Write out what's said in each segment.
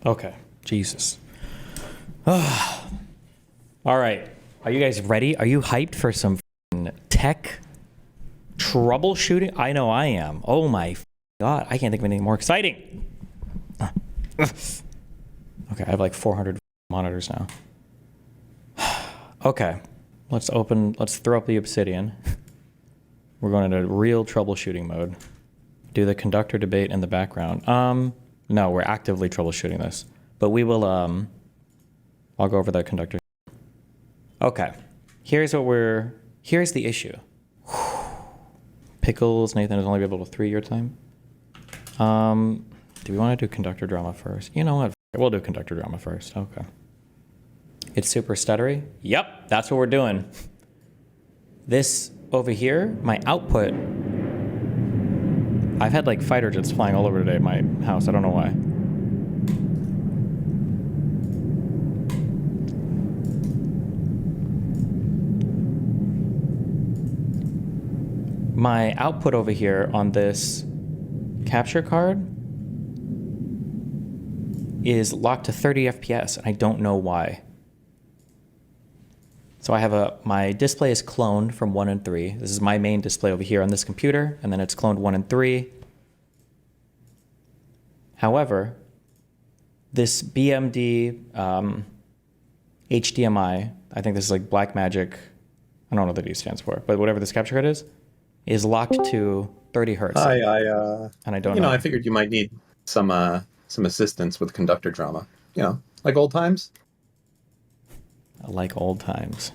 Okay. Jesus. All right. Are you guys ready? Are you hyped for some tech troubleshooting? I know I am. Oh my God. I can't think of anything more exciting. Okay. I have like 400 monitors now. Okay. Let's throw up the Obsidian. We're going into real troubleshooting mode. Do the conductor debate in the background. No, we're actively troubleshooting this. But we will, I'll go over the conductor. Okay. Here's the issue. Pickles, Nathan is only able to 3 your time. Do we want to do conductor drama first? You know what? We'll do conductor drama first. Okay. It's super stuttery. Yep, that's what we're doing. This over here, my output, I've had like fighter jets flying all over today at my house. I don't know why. My output over here on this capture card is locked to 30 FPS, and I don't know why. So I have my display is cloned from 1 and 3. This is my main display over here on this computer, and then it's cloned 1 and 3. However, this BMD HDMI, I think this is like Blackmagic, I don't know what the D stands for, but whatever this capture card is locked to 30 hertz. And I don't know. I figured you might need some assistance with conductor drama. You know, like old times. Like old times.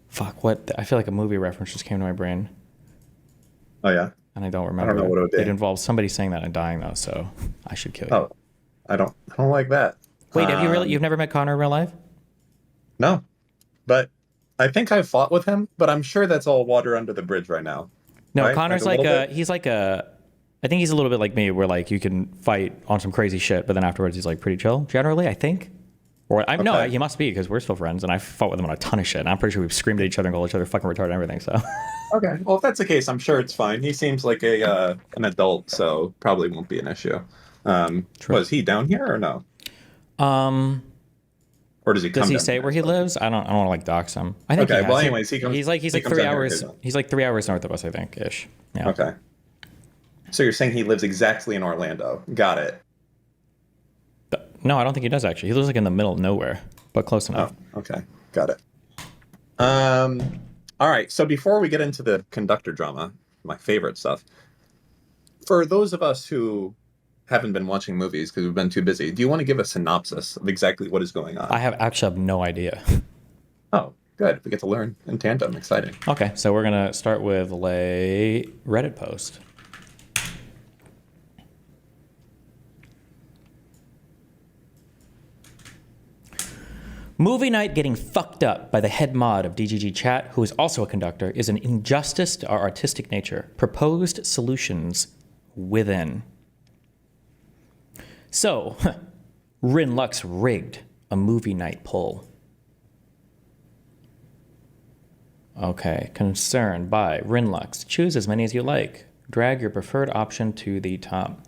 Fuck, what? I feel like a movie reference just came to my brain. Oh, yeah? And I don't remember. I don't know what it would be. It involves somebody saying that and dying, though, so I should kill you. Oh, I don't like that. Wait, you've never met Connor in real life? No, but I think I've fought with him, but I'm sure that's all water under the bridge right now. No, right? Connor's I think he's a little bit like me, where like you can fight on some crazy shit, but then afterwards he's like pretty chill, generally, I think. Or no, he must be, because we're still friends, and I fought with him on a ton of shit, and I'm pretty sure we've screamed at each other and called each other fucking retarded and everything, so. Okay, well, if that's the case, I'm sure it's fine. He seems like an adult, so probably won't be an issue. Was he down here or no? Or does he come Does he down say here? where he lives? I don't want to like dox him. I think okay, well, anyways, he comes. He's like 3 hours. He's like 3 hours north of us, I think, ish. Yeah. Okay. So you're saying he lives exactly in Orlando? Got it. No, I don't think he does actually. He lives like in the middle of nowhere, but close enough. Oh, okay, got it. All right. So before we get into the conductor drama, my favorite stuff, for those of us who haven't been watching movies because we've been too busy, do you want to give a synopsis of exactly what is going on? I actually have no idea. Oh, good. We get to learn in tandem. Exciting. Okay, so we're gonna start with a Reddit post. Movie night getting fucked up by the head mod of DGG Chat, who is also a conductor, is an injustice to our artistic nature. Proposed solutions within. So, Rin Lux rigged a movie night poll. Okay, concern by Rin Lux. Choose as many as you like. Drag your preferred option to the top.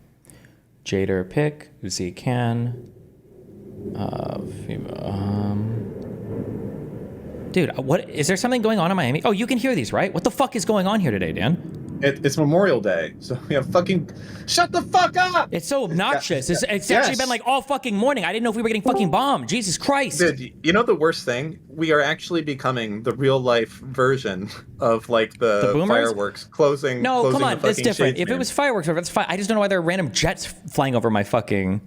Jader pick, Z can. Dude, what is there something going on in Miami? Oh, you can hear these, right? What the fuck is going on here today, Dan? It's Memorial Day, so we have fucking... Shut the fuck up! It's so obnoxious. It's actually been like all fucking morning. I didn't know if we were getting fucking bombed. Jesus Christ. Dude, you know the worst thing? We are actually becoming the real life version of like the fireworks closing. No, come on, it's different. If man. It was fireworks, it's fine. I just don't know why there are random jets flying over my fucking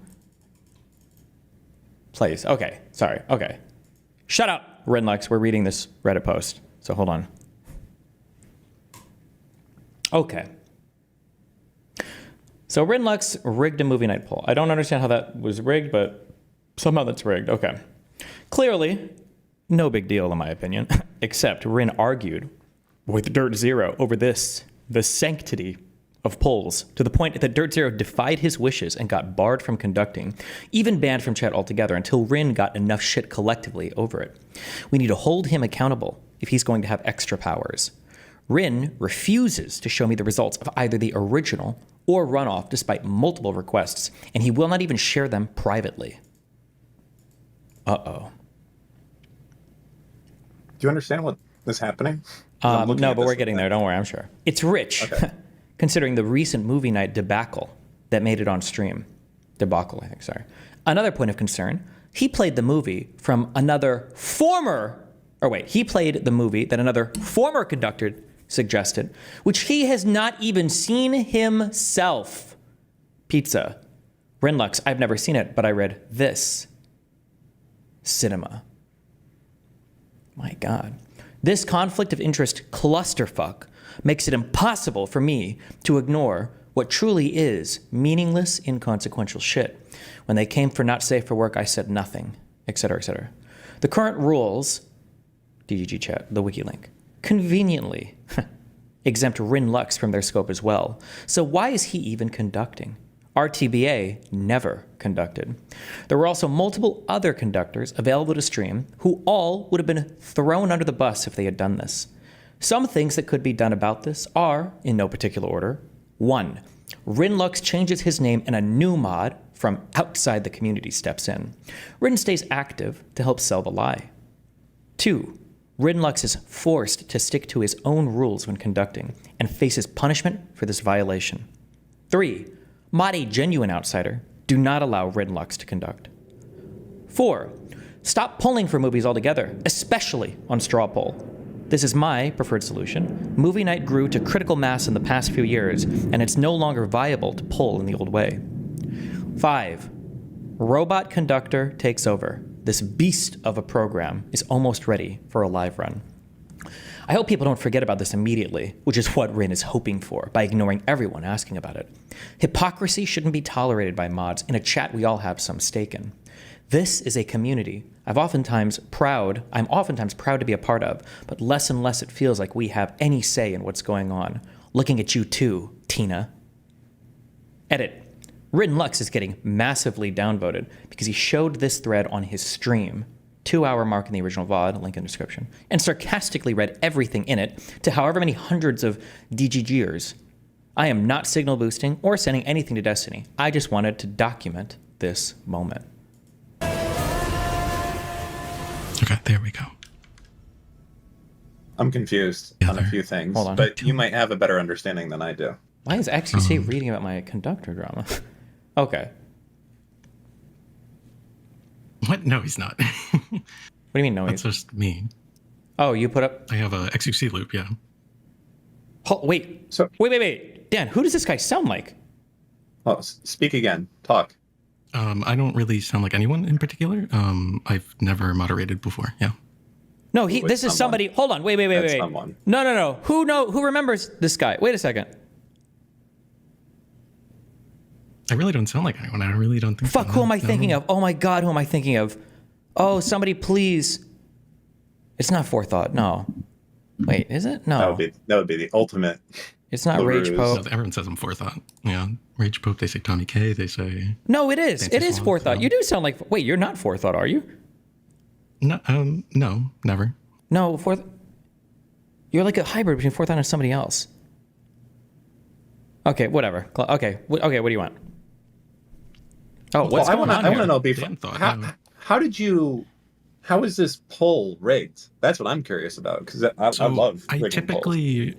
place. Okay, sorry. Okay. Shut up, Renlux. We're reading this Reddit post, so hold on. Okay. So Rinlux rigged a movie night poll. I don't understand how that was rigged, but somehow that's rigged. Okay. Clearly, no big deal in my opinion, except Rin argued with Dirt Zero over this, the sanctity of polls, to the point that Dirt Zero defied his wishes and got barred from conducting, even banned from chat altogether until Rin got enough shit collectively over it. We need to hold him accountable if he's going to have extra powers. Rin refuses to show me the results of either the original or runoff despite multiple requests, and he will not even share them privately. Uh-oh. Do you understand what is happening? 'Cause I'm looking No, at but this we're getting there. Don't worry, I'm sure. It's rich, Okay. considering the recent movie night debacle that made it on stream. Debacle, I think, sorry. Another point of concern, he played the movie that another former conductor suggested, which he has not even seen himself. Pizza. Renlux, I've never seen it, but I read this. Cinema. My God. This conflict of interest clusterfuck makes it impossible for me to ignore what truly is meaningless, inconsequential shit. When they came for not safe for work, I said nothing, etc., etc. The current rules, DGG chat, the wiki link, conveniently exempt Rin Lux from their scope as well. So why is he even conducting? RTBA never conducted. There were also multiple other conductors available to stream who all would have been thrown under the bus if they had done this. Some things that could be done about this are, in no particular order, 1. Rin Lux changes his name and a new mod from outside the community steps in. Rin stays active to help sell the lie. 2. Rin Lux is forced to stick to his own rules when conducting and faces punishment for this violation. 3. Mod a genuine outsider. Do not allow Rin Lux to conduct. 4. Stop pulling for movies altogether, especially on straw poll. This is my preferred solution. Movie night grew to critical mass in the past few years, and it's no longer viable to pull in the old way. 5. Robot Conductor takes over. This beast of a program is almost ready for a live run. I hope people don't forget about this immediately, which is what Rin is hoping for by ignoring everyone asking about it. Hypocrisy shouldn't be tolerated by mods in a chat we all have some stake in. This is a community I'm oftentimes proud to be a part of, but less and less it feels like we have any say in what's going on. Looking at you too, Tina. Edit. Rin Lux is getting massively downvoted because he showed this thread on his stream, 2-hour mark in the original VOD, link in description, and sarcastically read everything in it to however many hundreds of DGGers. I am not signal boosting or sending anything to Destiny. I just wanted to document this moment. Okay, there we go. I'm confused on a few things, Hold on. but you might have a better understanding than I do. Why is XQC reading about my conductor drama? Okay. What? No, he's not. What do you mean, no? That's just me. Oh, you put up... I have a XQC loop, yeah. Wait. So- Wait. Dan, who does this guy sound like? Oh, speak again. Talk. I don't really sound like anyone in particular. I've never moderated before, yeah. No, Wait, this is somebody... Hold on. Wait. That's someone. No. Who remembers this guy? Wait a second. I really don't sound like anyone. I really don't think Fuck, so. who am I No. thinking of? Oh my God, who am I thinking of? Oh, somebody please. It's not Forethought, no. Wait, is it? No. That would be the ultimate. It's not LaRue's. Rage No, Pope. everyone says I'm Forethought. Yeah, Rage Pope, they say Tommy K, they say... No, it is. Fancy It is Swamp, Forethought. so- You do sound like... Wait, you're not Forethought, are you? No, never. No, You're like a hybrid between Forethought and somebody else. Okay, whatever. Okay, what do you want? Oh, what's I going on want to here? know Dan thought, how is this poll rigged? That's what I'm curious about, because I love rigging polls.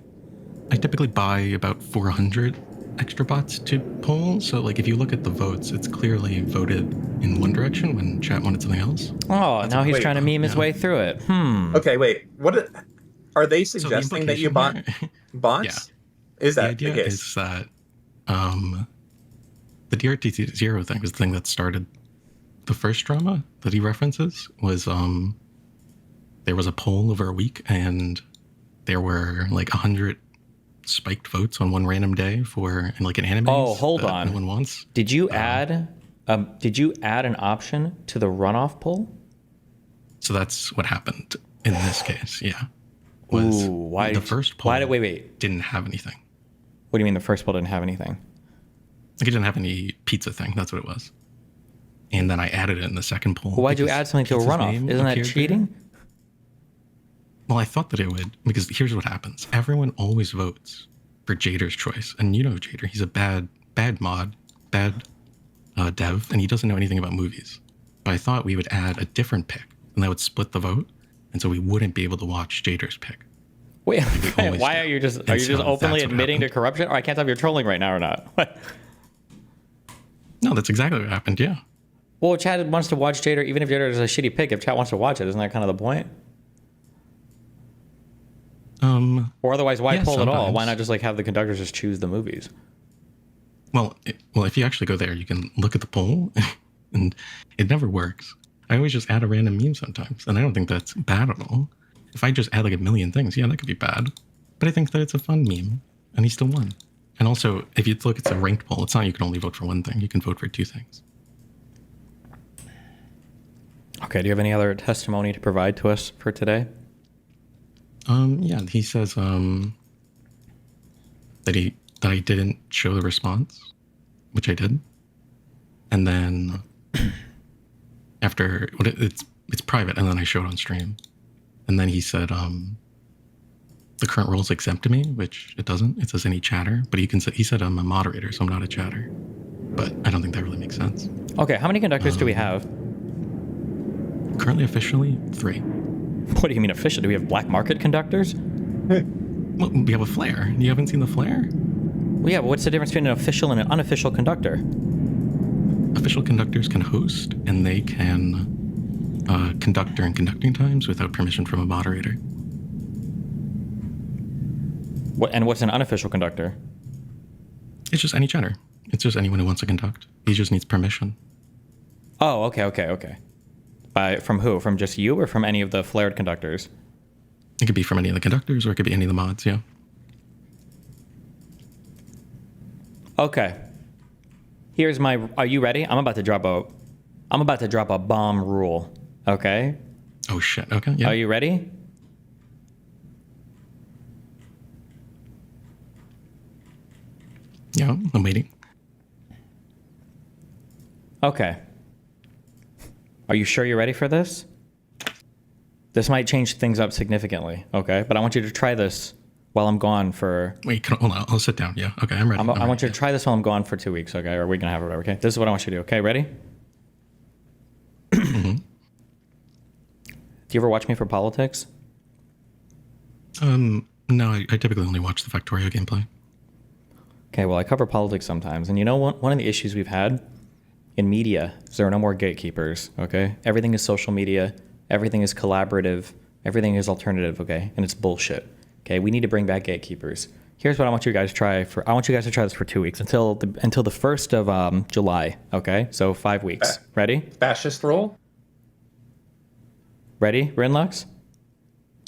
I typically buy about 400 extra bots to poll. So like if you look at the votes, it's clearly voted in one direction when chat wanted something else. Oh, now he's wait, trying to meme his yeah. way through it. Okay, wait. Are they So the suggesting that you implication bought here- bots? Yeah. Is The that the idea case? is that the DRT0 thing was the thing that started the first drama that he references was there was a poll over a week and there were like 100 spiked votes on one random day in like an anime. Oh, hold on. No one wants. Did you add an option to the runoff poll? So that's what happened in this case. Yeah. Why the first poll wait. didn't have anything. What do you mean the first poll didn't have anything? Like it didn't have any pizza thing. That's what it was. And then I added it in the second poll. Why'd you because add something to a pizza's runoff? name Isn't that appeared there. cheating? Well, I thought that it would, because here's what happens. Everyone always votes for Jader's choice. And you know Jader, he's a bad mod, bad dev, and he doesn't know anything about movies. But I thought we would add a different pick, and that would split the vote, and so we wouldn't be able to watch Jader's pick. Wait, always why do. are you just And so openly that's what admitting to happened. corruption? Or I can't tell if you're trolling right now or not. What? No, that's exactly what happened, yeah. Well, Chad wants to watch Jader, even if Jader is a shitty pick. If Chad wants to watch it, isn't that kind of the point? Or otherwise, why Yeah, poll at all? sometimes. Why not just like have the conductors just choose the movies? Well, if you actually go there, you can look at the poll, and it never works. I always just add a random meme sometimes, and I don't think that's bad at all. If I just add like a million things, yeah, that could be bad. But I think that it's a fun meme, and he still won. And also, if you look, it's a ranked poll. It's not you can only vote for one thing. You can vote for two things. Okay, do you have any other testimony to provide to us for today? Yeah, he says that I didn't show the response, which I did, and then after it's private, and then I showed on stream, and then he said the current rules exempt me, which it doesn't. It says any chatter, but he said I'm a moderator, so I'm not a chatter. But I don't think that really makes sense. Okay, how many conductors do we have? Currently, officially, 3. What do you mean official? Do we have black market conductors? Well, we have a flare. You haven't seen the flare? Well, yeah, but what's the difference between an official and an unofficial conductor? Official conductors can host, and they can conduct during conducting times without permission from a moderator. What's an unofficial conductor? It's just any chatter. It's just anyone who wants to conduct. He just needs permission. Oh, okay. From who? From just you or from any of the flared conductors? It could be from any of the conductors, or it could be any of the mods, yeah. Okay. Here's my. Are you ready? I'm about to drop a bomb rule. Okay. Oh, shit. Okay, yeah. Are you ready? Yeah, I'm waiting. Okay. Are you sure you're ready for this? This might change things up significantly, okay? But I want you to try this while I'm gone for... Wait, hold on. I'll sit down. Yeah, okay, I'm ready. I want you to try this while I'm gone for 2 weeks, okay? Or we're going to have it, whatever, okay? This is what I want you to do, okay? Ready? Mm-hmm. Do you ever watch me for politics? No, I typically only watch the Factorio gameplay. Okay, well, I cover politics sometimes. And you know what? One of the issues we've had in media is there are no more gatekeepers, okay? Everything is social media. Everything is collaborative. Everything is alternative, okay? And it's bullshit, okay? We need to bring back gatekeepers. Here's what I want you guys to try for. I want you guys to try this for 2 weeks until the 1st of July, okay? So 5 weeks. Ready? Fascist role? Ready, Rinlux?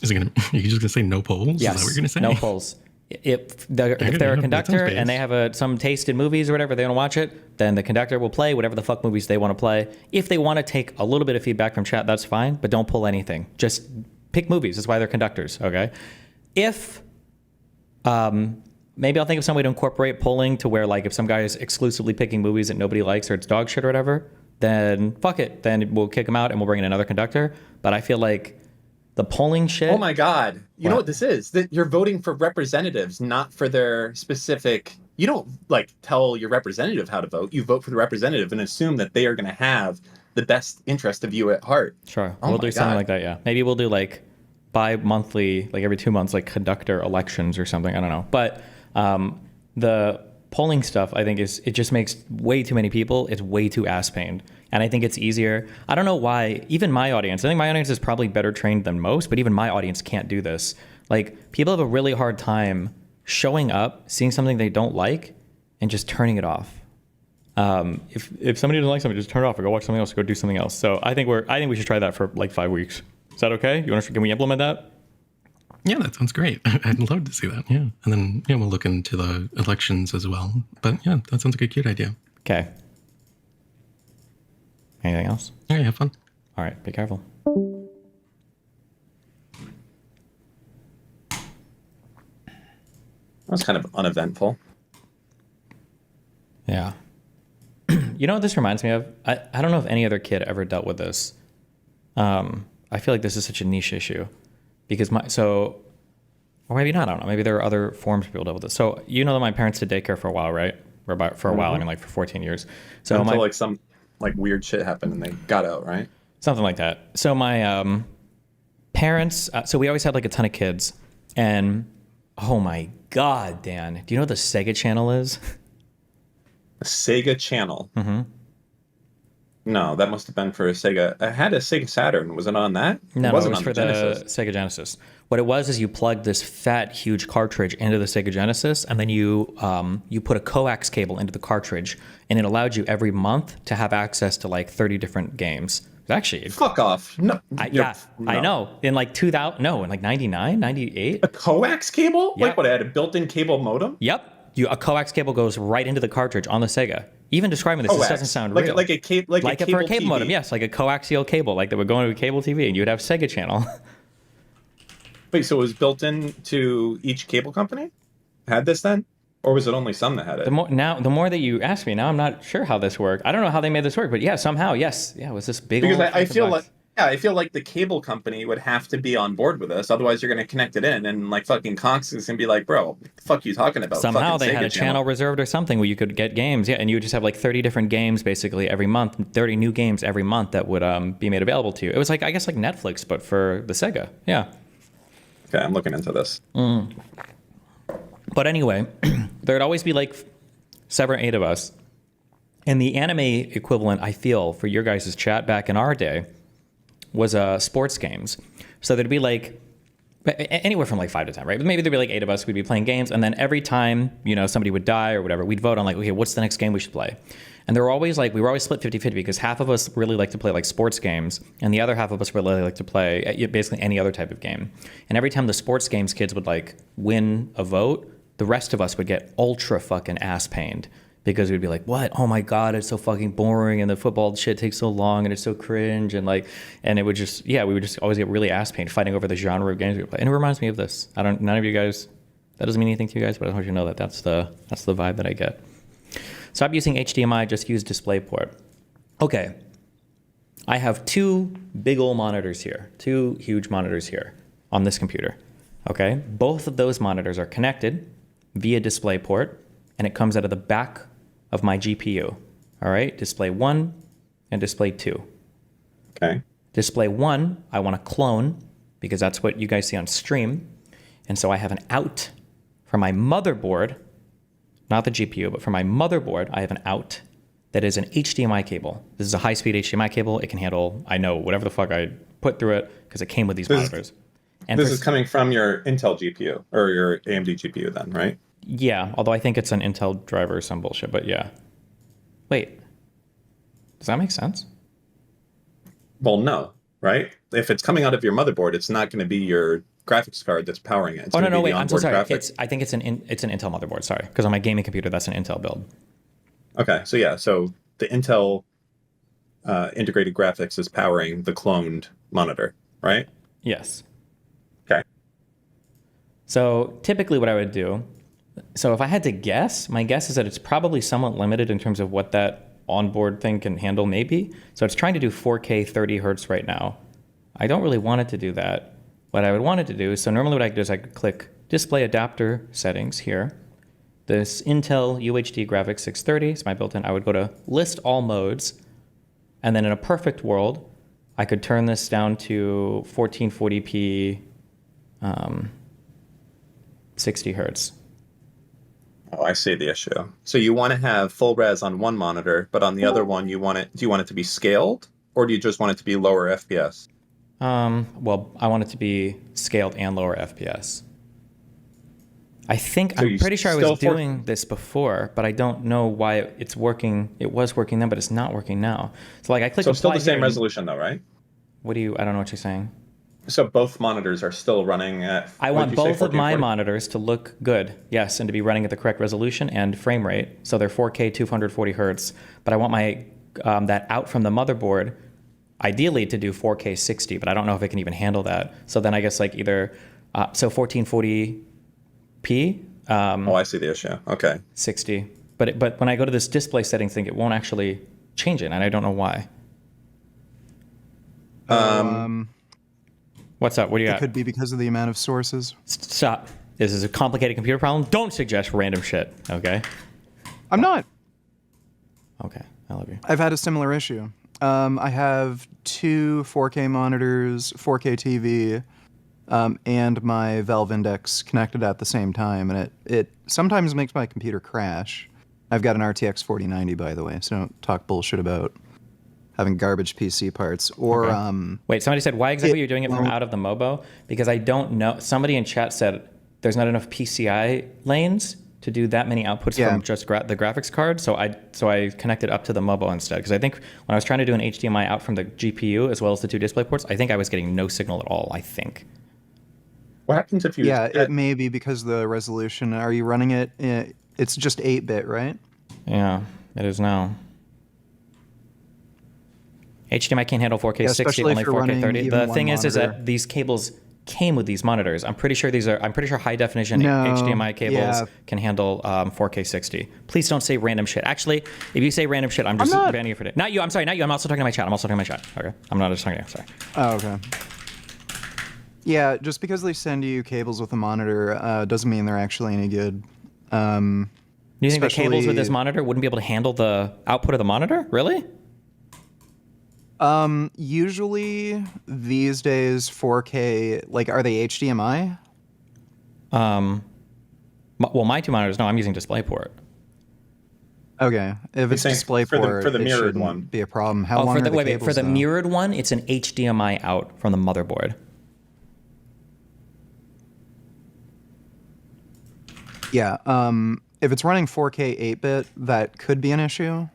Is it gonna? Are you just gonna say no polls? Yes. Is that what you're gonna say? No polls. If they're a that sounds conductor based. and they have some taste in movies or whatever, they want to watch it, then the conductor will play whatever the fuck movies they want to play. If they want to take a little bit of feedback from chat, that's fine, but don't pull anything. Just pick movies. That's why they're conductors, okay? If, maybe I'll think of some way to incorporate polling to where, like, if some guy is exclusively picking movies that nobody likes or it's dog shit or whatever, then fuck it. Then we'll kick him out and we'll bring in another conductor. But I feel like the polling shit... Oh my God. You know What? what this is? That you're voting for representatives, not for their specific... You don't, like, tell your representative how to vote. You vote for the representative and assume that they are going to have the best interest of you at heart. Sure. Oh We'll my do something God. like that, yeah. Maybe we'll do like bi-monthly, like every 2 months, like conductor elections or something. I don't know. But the polling stuff, I think, it just makes way too many people. It's way too ass-pained. And I think it's easier. I don't know why, even my audience, I think my audience is probably better trained than most, but even my audience can't do this. Like, people have a really hard time showing up, seeing something they don't like, and just turning it off. If somebody doesn't like something, just turn it off or go watch something else, or go do something else. So I think we should try that for like 5 weeks. Is that okay? Can we implement that? Yeah, that sounds great. I'd love to see that. Yeah, and then we'll look into the elections as well. But yeah, that sounds like a cute idea. Okay. Anything else? All right, have fun. All right, be careful. That was kind of uneventful. Yeah. You know what this reminds me of? I don't know if any other kid ever dealt with this. I feel like this is such a niche issue. because or maybe not. I don't know. Maybe there are other forms for people to deal with this. So you know that my parents did daycare for a while, right? For a while, I mean, like for 14 years. So Until like some like weird shit happened and they got out, right? something like that. So my parents. So we always had like a ton of kids, and oh my god, Dan, do you know what the Sega Channel is? A Sega Channel. Mm-hmm. No, that must have been for a Sega. I had a Sega Saturn. Was it on that? No, It no, it wasn't was on for the Genesis. the Sega Genesis. What it was is you plugged this fat, huge cartridge into the Sega Genesis, and then you put a coax cable into the cartridge, and it allowed you every month to have access to like 30 different games. Actually, Fuck off. No. yeah, no. I know. In like 2000, no, in like 99, 98. A coax cable? Yeah. Like what? It had a built-in cable modem? Yep. A coax cable goes right into the cartridge on the Sega. Even describing this doesn't sound real. Like a cable for a cable TV. modem, yes, like a coaxial cable, like that would go into a cable TV, and you would have Sega Channel. Wait, so it was built in to each cable company? Had this then? Or was it only some that had it? The more that you ask me, now I'm not sure how this worked. I don't know how they made this work, but yeah, somehow, yes, yeah, it was this big. Because old I feel box. like I feel like the cable company would have to be on board with this. Otherwise, you're going to connect it in, and like fucking Cox is going to be like, "Bro, what the fuck you talking about?" Somehow Fucking they had Sega a channel reserved or something where you could get games, yeah, and you would just have like 30 different games basically every month, 30 new games every month that would be made available to you. It was like, I guess, like Netflix, but for the Sega, yeah. Okay, I'm looking into this. But anyway, there'd always be like 7 or 8 of us. And the anime equivalent, I feel, for your guys' chat back in our day was sports games. So there'd be like anywhere from like 5 to 10, right? But maybe there'd be like 8 of us. We'd be playing games. And then every time, somebody would die or whatever, we'd vote on like, okay, what's the next game we should play? And there were always like, we were always split 50-50 because half of us really like to play like sports games. And the other half of us really like to play basically any other type of game. And every time the sports games kids would like win a vote, the rest of us would get ultra fucking ass pained because we'd be like, what? Oh my God, it's so fucking boring. And the football shit takes so long and it's so cringe. And it would just, we would just always get really ass pained fighting over the genre of games we play. And it reminds me of this. None of you guys, that doesn't mean anything to you guys, but I want you to know that that's the vibe that I get. Stop using HDMI, just use DisplayPort. Okay. I have 2 big old monitors here, 2 huge monitors here on this computer. Okay. Both of those monitors are connected via DisplayPort, and it comes out of the back of my GPU. All right. Display 1 and display 2. Okay. Display 1, I want to clone because that's what you guys see on stream. And so I have an out from my motherboard, not the GPU, but for my motherboard, I have an out that is an HDMI cable. This is a high-speed HDMI cable. It can handle, I know, whatever the fuck I put through it because it came with these monitors. And this is coming from your Intel GPU or your AMD GPU then, right? Yeah, although I think it's an Intel driver or some bullshit, but yeah. Wait, does that make sense? Well, no, right? If it's coming out of your motherboard, it's not going to be your graphics card that's powering it. It's No, be wait, the I'm so onboard sorry. graphics. I think it's an Intel motherboard, sorry. Because on my gaming computer, that's an Intel build. Okay, so the Intel integrated graphics is powering the cloned monitor, right? Yes. Okay. So typically what I would do, so if I had to guess, my guess is that it's probably somewhat limited in terms of what that onboard thing can handle maybe. So it's trying to do 4K 30 hertz right now. I don't really want it to do that. What I would want it to do is, so normally what I could do is I could click display adapter settings here. This Intel UHD graphics 630 is my built-in. I would go to list all modes. And then in a perfect world, I could turn this down to 1440p 60 hertz. Oh, I see the issue. So you want to have full res on one monitor, but on the other one, do you want it to be scaled, or do you just want it to be lower FPS? Well, I want it to be scaled and lower FPS. I'm pretty sure I was doing this before, but I don't know why it's working. It was working then, but it's not working now. So like I click. So still apply the same here, resolution though, right? I don't know what you're saying. So both monitors are still running at. I want both of my 1440? monitors to look good, yes, and to be running at the correct resolution and frame rate. So they're 4K 240 hertz, but I want my that out from the motherboard, ideally to do 4K 60, but I don't know if it can even handle that. So then I guess like either 1440p. I see the issue. Okay. 60, but when I go to this display settings thing, it won't actually change it, and I don't know why. What's up? What do you It got? could be because of the amount of sources. Stop. This is a complicated computer problem. Don't suggest random shit, okay? I'm not. Okay, I love you. I've had a similar issue. I have two 4K monitors, 4K TV, and my Valve Index connected at the same time, and it sometimes makes my computer crash. I've got an RTX 4090, by the way, so don't talk bullshit about having garbage PC parts. Or Okay. Wait, somebody said, why exactly you're doing it from out of the MOBO? Because I don't know. Somebody in chat said there's not enough PCI lanes to do that many outputs from just the graphics card. So I connected up to the MOBO instead. Because I think when I was trying to do an HDMI out from the GPU as well as the two display ports, I think I was getting no signal at all, I think. What happens if you... Yeah, it may be because of the resolution. Are you running it? It's just 8-bit, right? Yeah, it is now. HDMI can't handle 4K 60, only 4K 30. The thing is that these cables came with these monitors. I'm pretty sure high definition HDMI cables can handle 4K 60. Please don't say random shit. Actually, if you say random shit, I'm just banning you for it. Not you. I'm sorry. Not you. I'm also talking to my chat. Okay. I'm not just talking to you. Sorry. Oh, okay. Yeah, just because they send you cables with a monitor doesn't mean they're actually any good. You think the cables with this monitor wouldn't be able to handle the output of the monitor? Really? Usually these days 4K, like, are they HDMI? Well, my two monitors, no, I'm using DisplayPort. Okay, if it's DisplayPort, for the it mirrored shouldn't one be a problem. How long are the cables, for the though? mirrored one, it's an HDMI out from the motherboard. Yeah, if it's running 4K 8-bit, that could be an issue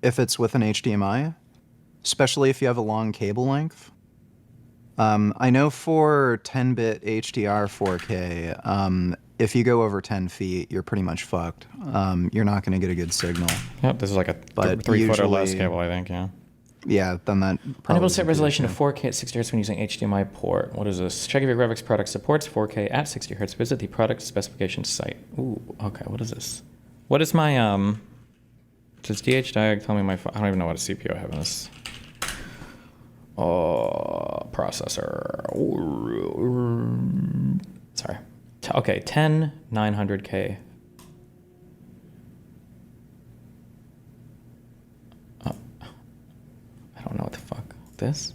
if it's with an HDMI, especially if you have a long cable length. I know for 10-bit HDR 4K, if you go over 10 feet, you're pretty much fucked. You're not going to get a good signal. Yep, this is like a 3-foot or less cable, I think, yeah. Yeah, then that probably... Enable set resolution to 4K at 60 Hz when using HDMI port. What is this? Check if your graphics product supports 4K at 60 Hz. Visit the product specifications site. Ooh, okay, what is this? What is my, does DHDiag tell me my, I don't even know what a CPU I have in this. Processor. Sorry. Okay, 10900K. I don't know what the fuck. This?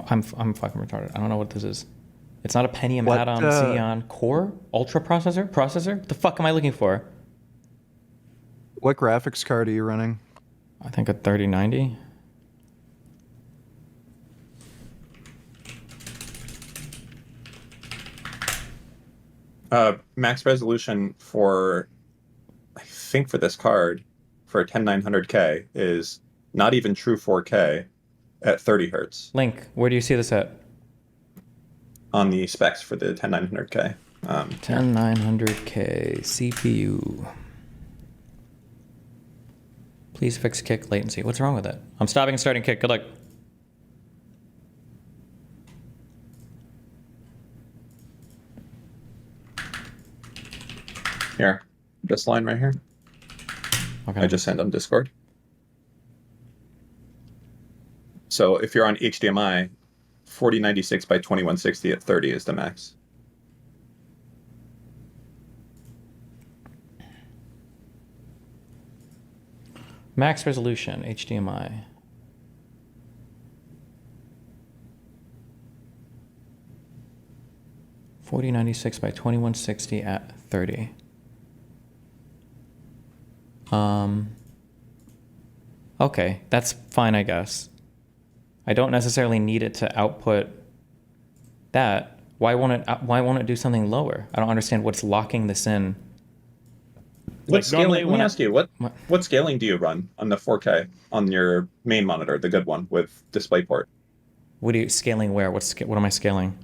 I'm fucking retarded. I don't know what this is. It's not a Pentium Atom Xeon Core Ultra processor? What the fuck am I looking for? What graphics card are you running? I think a 3090. Max resolution for, I think for this card, for a 10900K is not even true 4K at 30 hertz. Link, where do you see this at? On the specs for the 10900K. 10900K CPU. Please fix kick latency. What's wrong with it? I'm stopping and starting kick. Good luck. Here, this line right here. Okay. I just sent on Discord. So if you're on HDMI, 4096 by 2160 at 30 is the max. Max resolution, HDMI. (4096 by 2160 at 30). Okay, that's fine, I guess. I don't necessarily need it to output that. Why won't it do something lower? I don't understand what's locking this in. What scaling? Let me ask you, what scaling do you run on the 4K on your main monitor, the good one with DisplayPort? What are you scaling where? What am I scaling?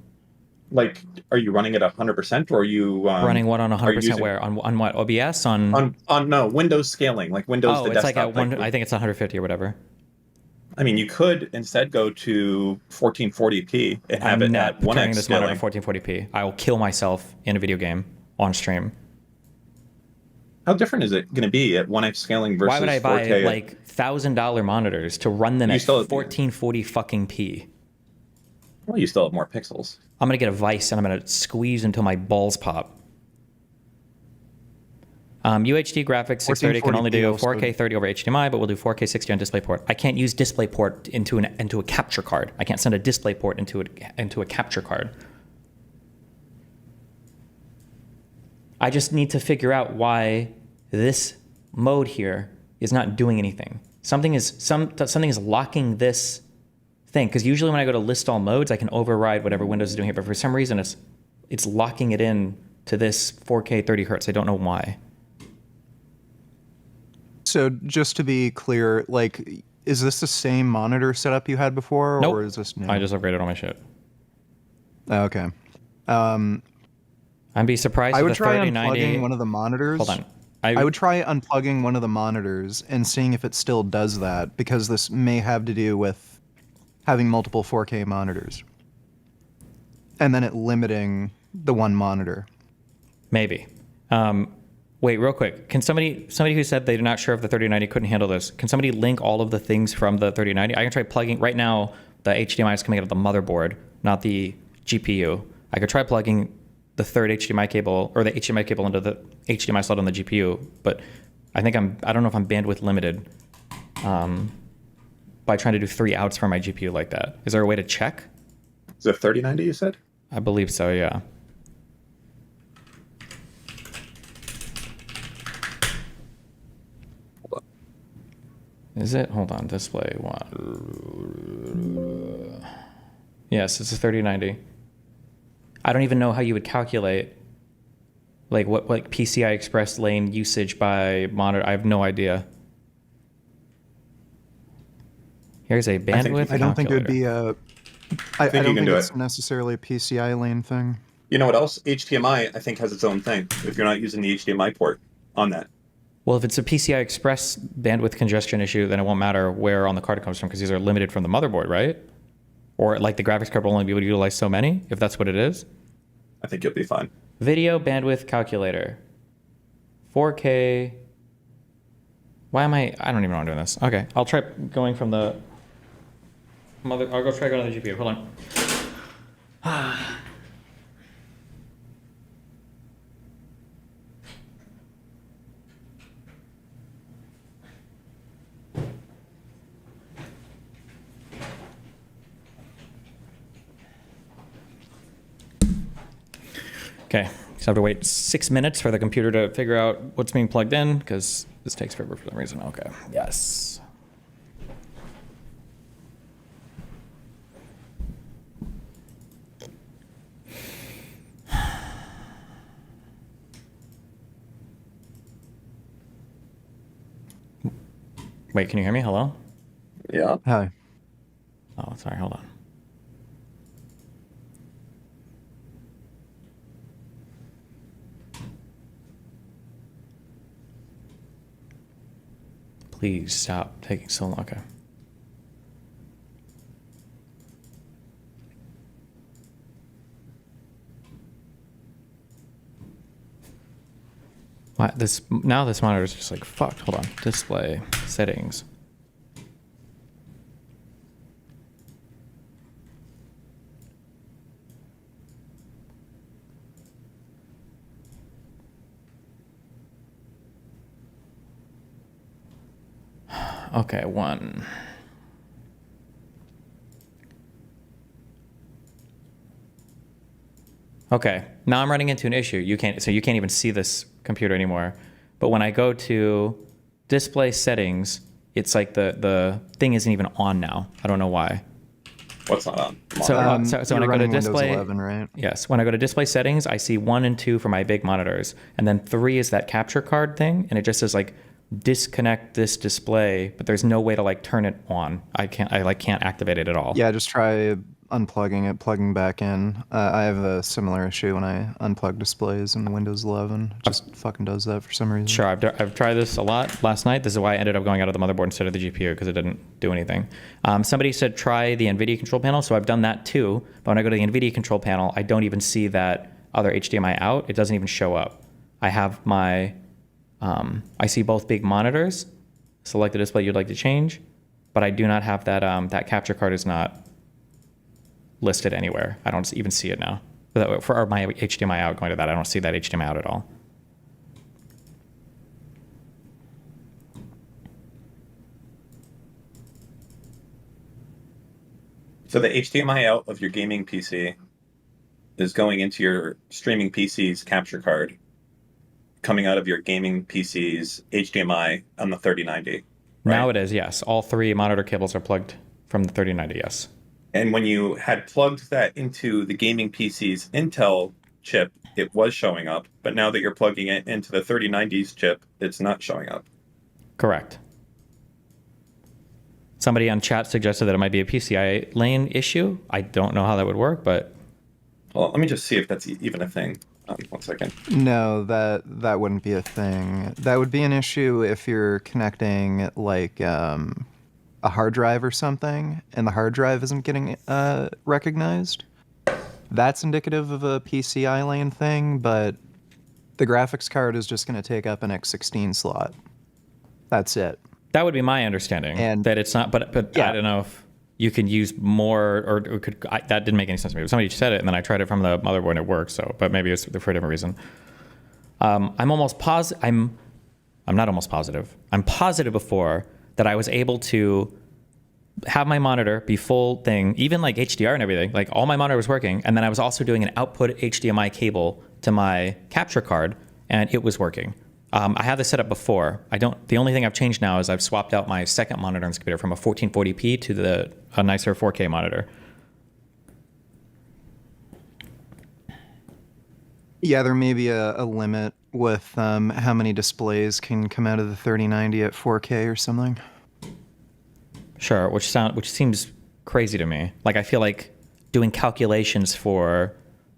Like, are you running it 100%, or are you running what on 100% where? On what? OBS? On no, Windows scaling, like Windows the it's desktop. like at one. I think it's 150 or whatever. I mean, you could instead go to 1440p and have it at 1x this scaling. monitor 1440p. I will kill myself in a video game on stream. How different is it going to be at 1x scaling versus 4K? Why would I buy like $1,000 monitors to run them You at still- 1440 fucking p? Well, you still have more pixels. I'm gonna get a vice and I'm gonna squeeze until my balls pop. UHD graphics 630 can only do 4K 30 over HDMI, but we'll do 4K 60 on DisplayPort. I can't use DisplayPort into a capture card. I can't send a DisplayPort into a capture card. I just need to figure out why this mode here is not doing anything. Something is locking this thing, because usually when I go to list all modes, I can override whatever Windows is doing here, but for some reason it's locking it in to this 4K 30 hertz. I don't know why. So just to be clear, like, is this the same monitor setup you had before, Nope. or is this new? I just upgraded all my shit. Oh, okay. I'd be surprised I if would the try 3090... unplugging one of the monitors. Hold on. I would try unplugging one of the monitors and seeing if it still does that, because this may have to do with having multiple 4K monitors. And then it limiting the one monitor. Maybe. Wait, real quick. Can somebody who said they're not sure if the 3090 couldn't handle this, can somebody link all of the things from the 3090? I can try plugging... Right now, the HDMI is coming out of the motherboard, not the GPU. I could try plugging the third HDMI cable, or the HDMI cable into the HDMI slot on the GPU, but I don't know if I'm bandwidth limited by trying to do 3 outs for my GPU like that. Is there a way to check? Is it 3090 you said? I believe so, yeah. Hold on. Is it? Hold on, display one. Yes, it's a 3090. I don't even know how you would calculate like what like PCI Express lane usage by monitor. I have no idea. Here's a bandwidth I don't think it would calculator. be I think you don't can think do it's it. necessarily a PCI lane thing. You know what else? HDMI, I think, has its own thing. If you're not using the HDMI port on that. Well, if it's a PCI Express bandwidth congestion issue, then it won't matter where on the card it comes from, because these are limited from the motherboard, right? Or like the graphics card will only be able to utilize so many, if that's what it is. I think you'll be fine. Video bandwidth calculator. 4K. Why am I don't even know I'm doing this. Okay, I'll try going from the I'll go try going to the GPU. Hold on. Okay, so I have to wait 6 minutes for the computer to figure out what's being plugged in, because this takes forever for some reason. Okay, yes. Wait, can you hear me? Hello? Yeah. Hi. Oh, sorry, hold on. Please stop taking so long. Okay. This monitor is just like fucked. Hold on. Display settings. Okay, one. Okay, now I'm running into an issue. You can't even see this computer anymore. But when I go to display settings, it's like the thing isn't even on now. I don't know why. What's not on? So when I You're go to running display, Windows 11, right? yes, when I go to display settings, I see 1 and 2 for my big monitors, and then 3 is that capture card thing, and it just says like disconnect this display, but there's no way to like turn it on. I can't activate it at all. Yeah, just try unplugging it, plugging back in. I have a similar issue when I unplug displays in Windows 11. It just fucking does that for some reason. Sure, I've tried this a lot last night. This is why I ended up going out of the motherboard instead of the GPU, because it didn't do anything. Somebody said try the NVIDIA control panel, so I've done that too. But when I go to the NVIDIA control panel, I don't even see that other HDMI out. It doesn't even show up. I have my I see both big monitors. Select the display you'd like to change, but I do not have that. That capture card is not listed anywhere. I don't even see it now. For my HDMI out going to that, I don't see that HDMI out at all. So the HDMI out of your gaming PC is going into your streaming PC's capture card, coming out of your gaming PC's HDMI on the 3090. Right? Now it is, yes. All three monitor cables are plugged from the 3090, yes. And when you had plugged that into the gaming PC's Intel chip, it was showing up. But now that you're plugging it into the 3090's chip, it's not showing up. Correct. Somebody on chat suggested that it might be a PCI lane issue. I don't know how that would work, but... Well, let me just see if that's even a thing. 1 second. No, that wouldn't be a thing. That would be an issue if you're connecting like a hard drive or something, and the hard drive isn't getting recognized. That's indicative of a PCI lane thing, but the graphics card is just going to take up an X16 slot. That's it. That would be my understanding, And that it's not, but yeah. I don't know if you can use more, or could, that didn't make any sense to me. Somebody said it, and then I tried it from the motherboard, and it worked, so, but maybe it's for a different reason. I'm almost positive, I'm not almost positive. I'm positive before that I was able to have my monitor be full thing, even like HDR and everything, like all my monitor was working, and then I was also doing an output HDMI cable to my capture card, and it was working. I had this set up before. The only thing I've changed now is I've swapped out my second monitor on this computer from a 1440p to a nicer 4K monitor. Yeah, there may be a limit with how many displays can come out of the 3090 at 4K or something. Sure, which seems crazy to me. Like, I feel like doing calculations for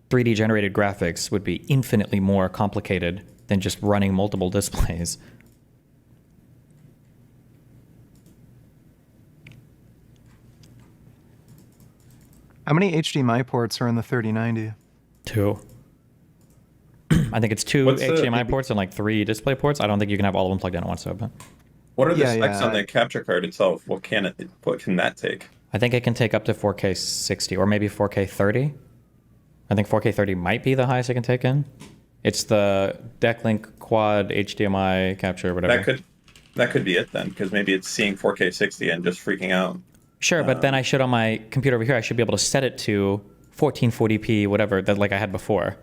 3D generated graphics would be infinitely more complicated than just running multiple displays. How many HDMI ports are in the 3090? 2. I think it's 2 HDMI ports and like 3 display ports. I don't think you can have all of them plugged in at once, though. But What are the Yeah, specs yeah, on the capture card itself? What can that take? I think it can take up to 4K 60 or maybe 4K 30. I think 4K 30 might be the highest it can take in. It's the Decklink Quad HDMI capture, whatever. That could be it then, because maybe it's seeing 4K 60 and just freaking out. Sure, but then I should, on my computer over here, I should be able to set it to 1440p, whatever, that like I had before.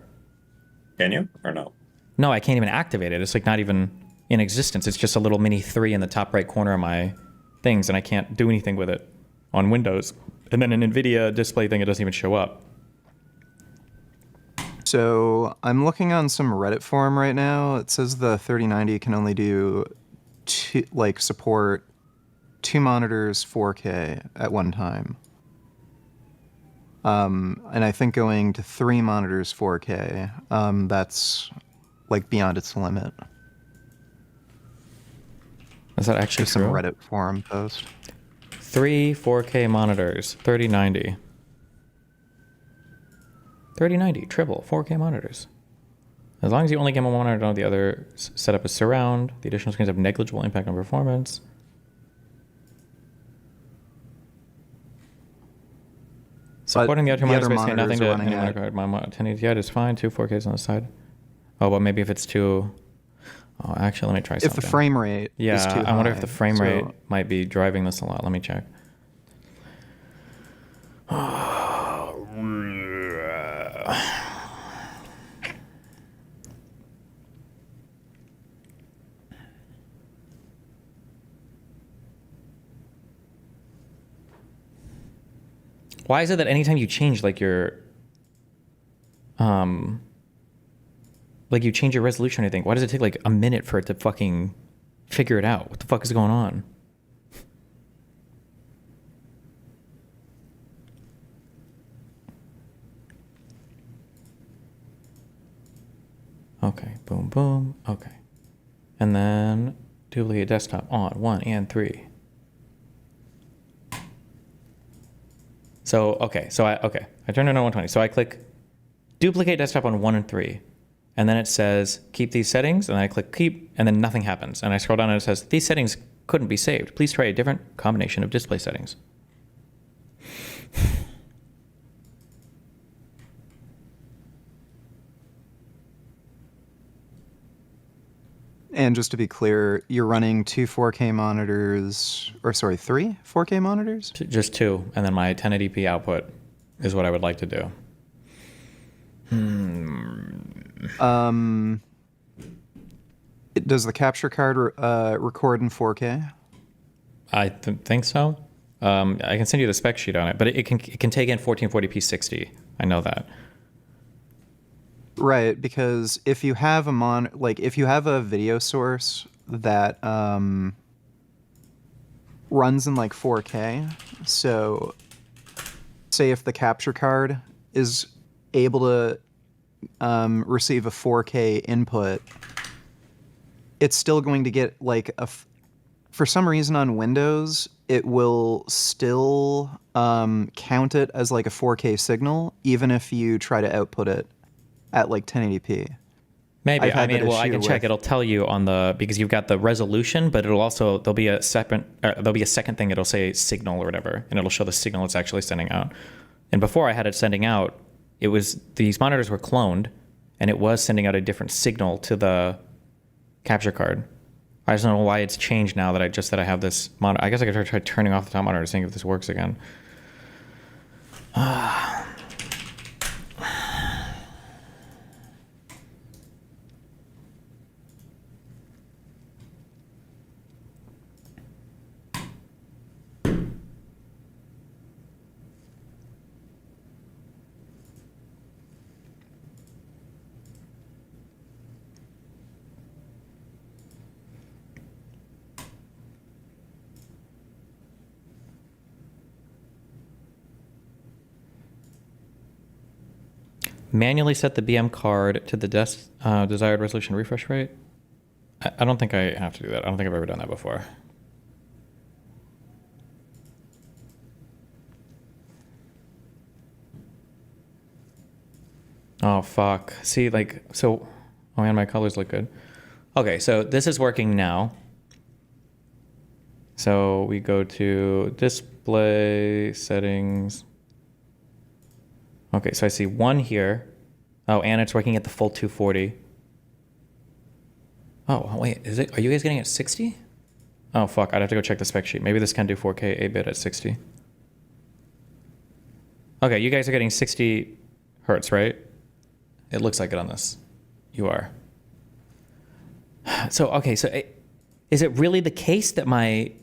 Can you or no? No, I can't even activate it. It's like not even in existence. It's just a little mini 3 in the top right corner of my things, and I can't do anything with it on Windows. And then an NVIDIA display thing, it doesn't even show up. So I'm looking on some Reddit forum right now. It says the 3090 can only do support 2 monitors 4K at one time. And I think going to 3 monitors 4K, that's like beyond its limit. Is that actually Some true? Reddit forum post. 3 4K monitors, 3090. 3090, triple, 4K monitors. As long as you only get one monitor, don't have the other set up as surround. The additional screens have negligible impact on performance. Supporting the other monitors basically nothing to any monitor. My 1080 is fine, 2 4Ks on the side. Oh, but maybe if it's too... Oh, actually, let me try something. If the frame rate is too high. I wonder if the frame rate might be driving this a lot. Let me check. Why is it that anytime you change like your you change your resolution or anything, why does it take like a minute for it to fucking figure it out? What the fuck is going on? Okay, boom, boom, okay. And then duplicate desktop on 1 and 3. So, I turned it on 120. So I click duplicate desktop on 1 and 3. and then it says keep these settings, and I click keep, and then nothing happens. And I scroll down and it says these settings couldn't be saved. Please try a different combination of display settings. And just to be clear, you're running two 4K monitors, or sorry, three 4K monitors? Just two, and then my 1080p output is what I would like to do. Does the capture card record in 4K? I think so. I can send you the spec sheet on it, but it can take in 1440p 60. I know that. Right, because if you have if you have a video source that runs in like 4K, so say if the capture card is able to receive a 4K input, it's still going to get like for some reason on Windows, it will still count it as like a 4K signal, even if you try to output it at like 1080p. Maybe. I mean, well, I can check. It'll tell you on because you've got the resolution, but it'll also there'll be a second thing. It'll say signal or whatever, and it'll show the signal it's actually sending out. And before I had it sending out, these monitors were cloned, and it was sending out a different signal to the capture card. I just don't know why it's changed now that I have this monitor. I guess I could try turning off the top monitor to see if this works again. 'Manually set the BM card to the desired resolution refresh rate'. I don't think I have to do that. I don't think I've ever done that before. Oh, fuck. See, oh man, my colors look good. Okay, so this is working now. So we go to display settings. Okay, so I see one here. Oh, and it's working at the full 240. Oh, wait, are you guys getting it at 60? Oh, fuck, I'd have to go check the spec sheet. Maybe this can do 4K 8-bit at 60. Okay, you guys are getting 60 hertz, right? It looks like it on this. You are. So, okay, is it really the case that my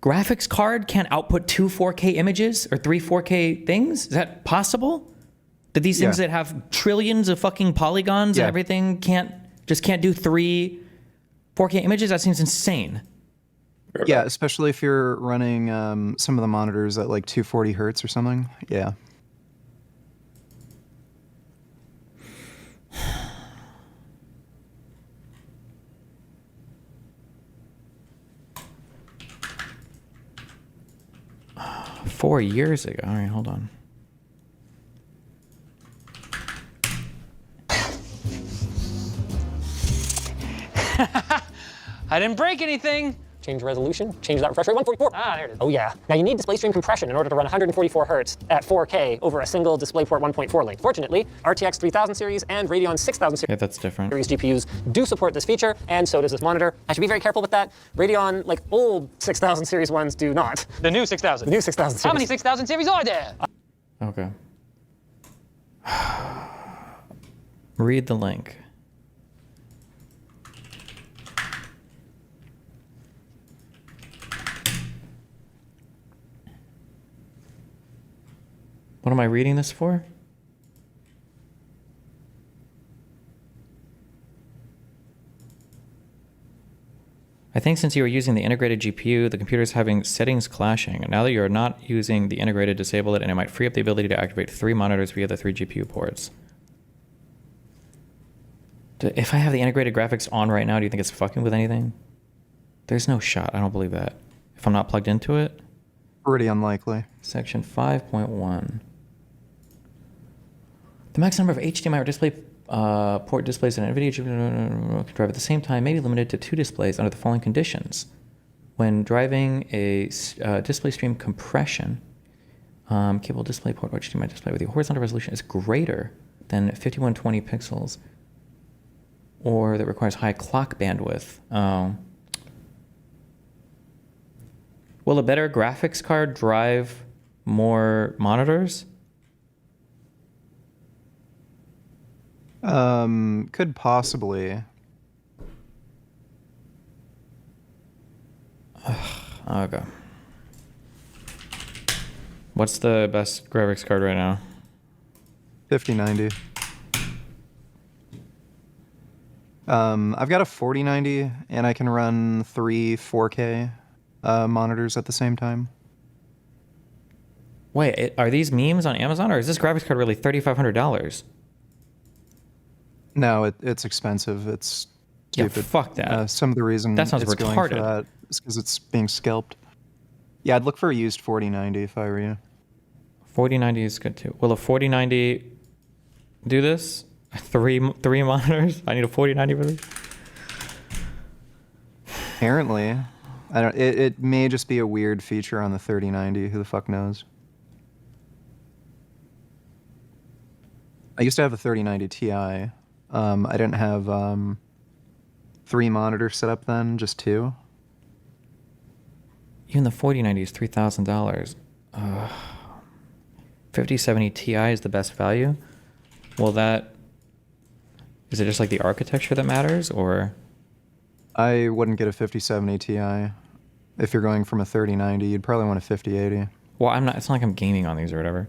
graphics card can't output two 4K images or three 4K things? Is that possible? That these things that have trillions of fucking polygons and everything can't do three 4K images? That seems insane. Yeah, especially if you're running some of the monitors at like 240 hertz or something. Yeah. Four years ago. All right, hold on. I didn't break anything. Change resolution, change that refresh rate, 144. Ah, there it is. Oh yeah. Now you need display stream compression in order to run 144 hertz at 4K over a single DisplayPort 1.4 link. Fortunately, RTX 3000 series and Radeon 6000 Yeah, that's different. series GPUs do support this feature, and so does this monitor. I should be very careful with that. Radeon, like old 6000 series ones, do not. The new 6000. The new 6000 series. How many 6000 series are there? Okay. Read the link. What am I reading this for? I think since you are using the integrated GPU, the computer is having settings clashing. Now that you are not using the integrated, disable it, and it might free up the ability to activate 3 monitors via the 3 GPU ports. If I have the integrated graphics on right now, do you think it's fucking with anything? There's no shot. I don't believe that. If I'm not plugged into it? Pretty unlikely. Section 5.1. The max number of HDMI or display port displays and NVIDIA can drive at the same time, may be limited to 2 displays under the following conditions. When driving a display stream compression, cable display port HDMI display with the horizontal resolution is greater than 5120 pixels, or that requires high clock bandwidth. Will a better graphics card drive more monitors? Could possibly. Okay. What's the best graphics card right now? 5090. I've got a 4090, and I can run 3 4K monitors at the same time. Wait, are these memes on Amazon, or is this graphics card really $3,500? No, it's expensive. It's Yeah, stupid. fuck that. Some of the reason That sounds it's going retarded. for that is because it's being scalped. Yeah, I'd look for a used 4090 if I were you. 4090 is good too. Will a 4090 do this? Three monitors? I need a 4090 for this? Apparently, I don't. It may just be a weird feature on the 3090. Who the fuck knows? I used to have a 3090 Ti. I didn't have 3 monitors set up then, just 2. Even the 4090 is $3,000. 5070 Ti is the best value. Well, is it just like the architecture that matters, or? I wouldn't get a 5070 Ti. If you're going from a 3090, you'd probably want a 5080. Well, I'm not. It's not like I'm gaming on these or whatever.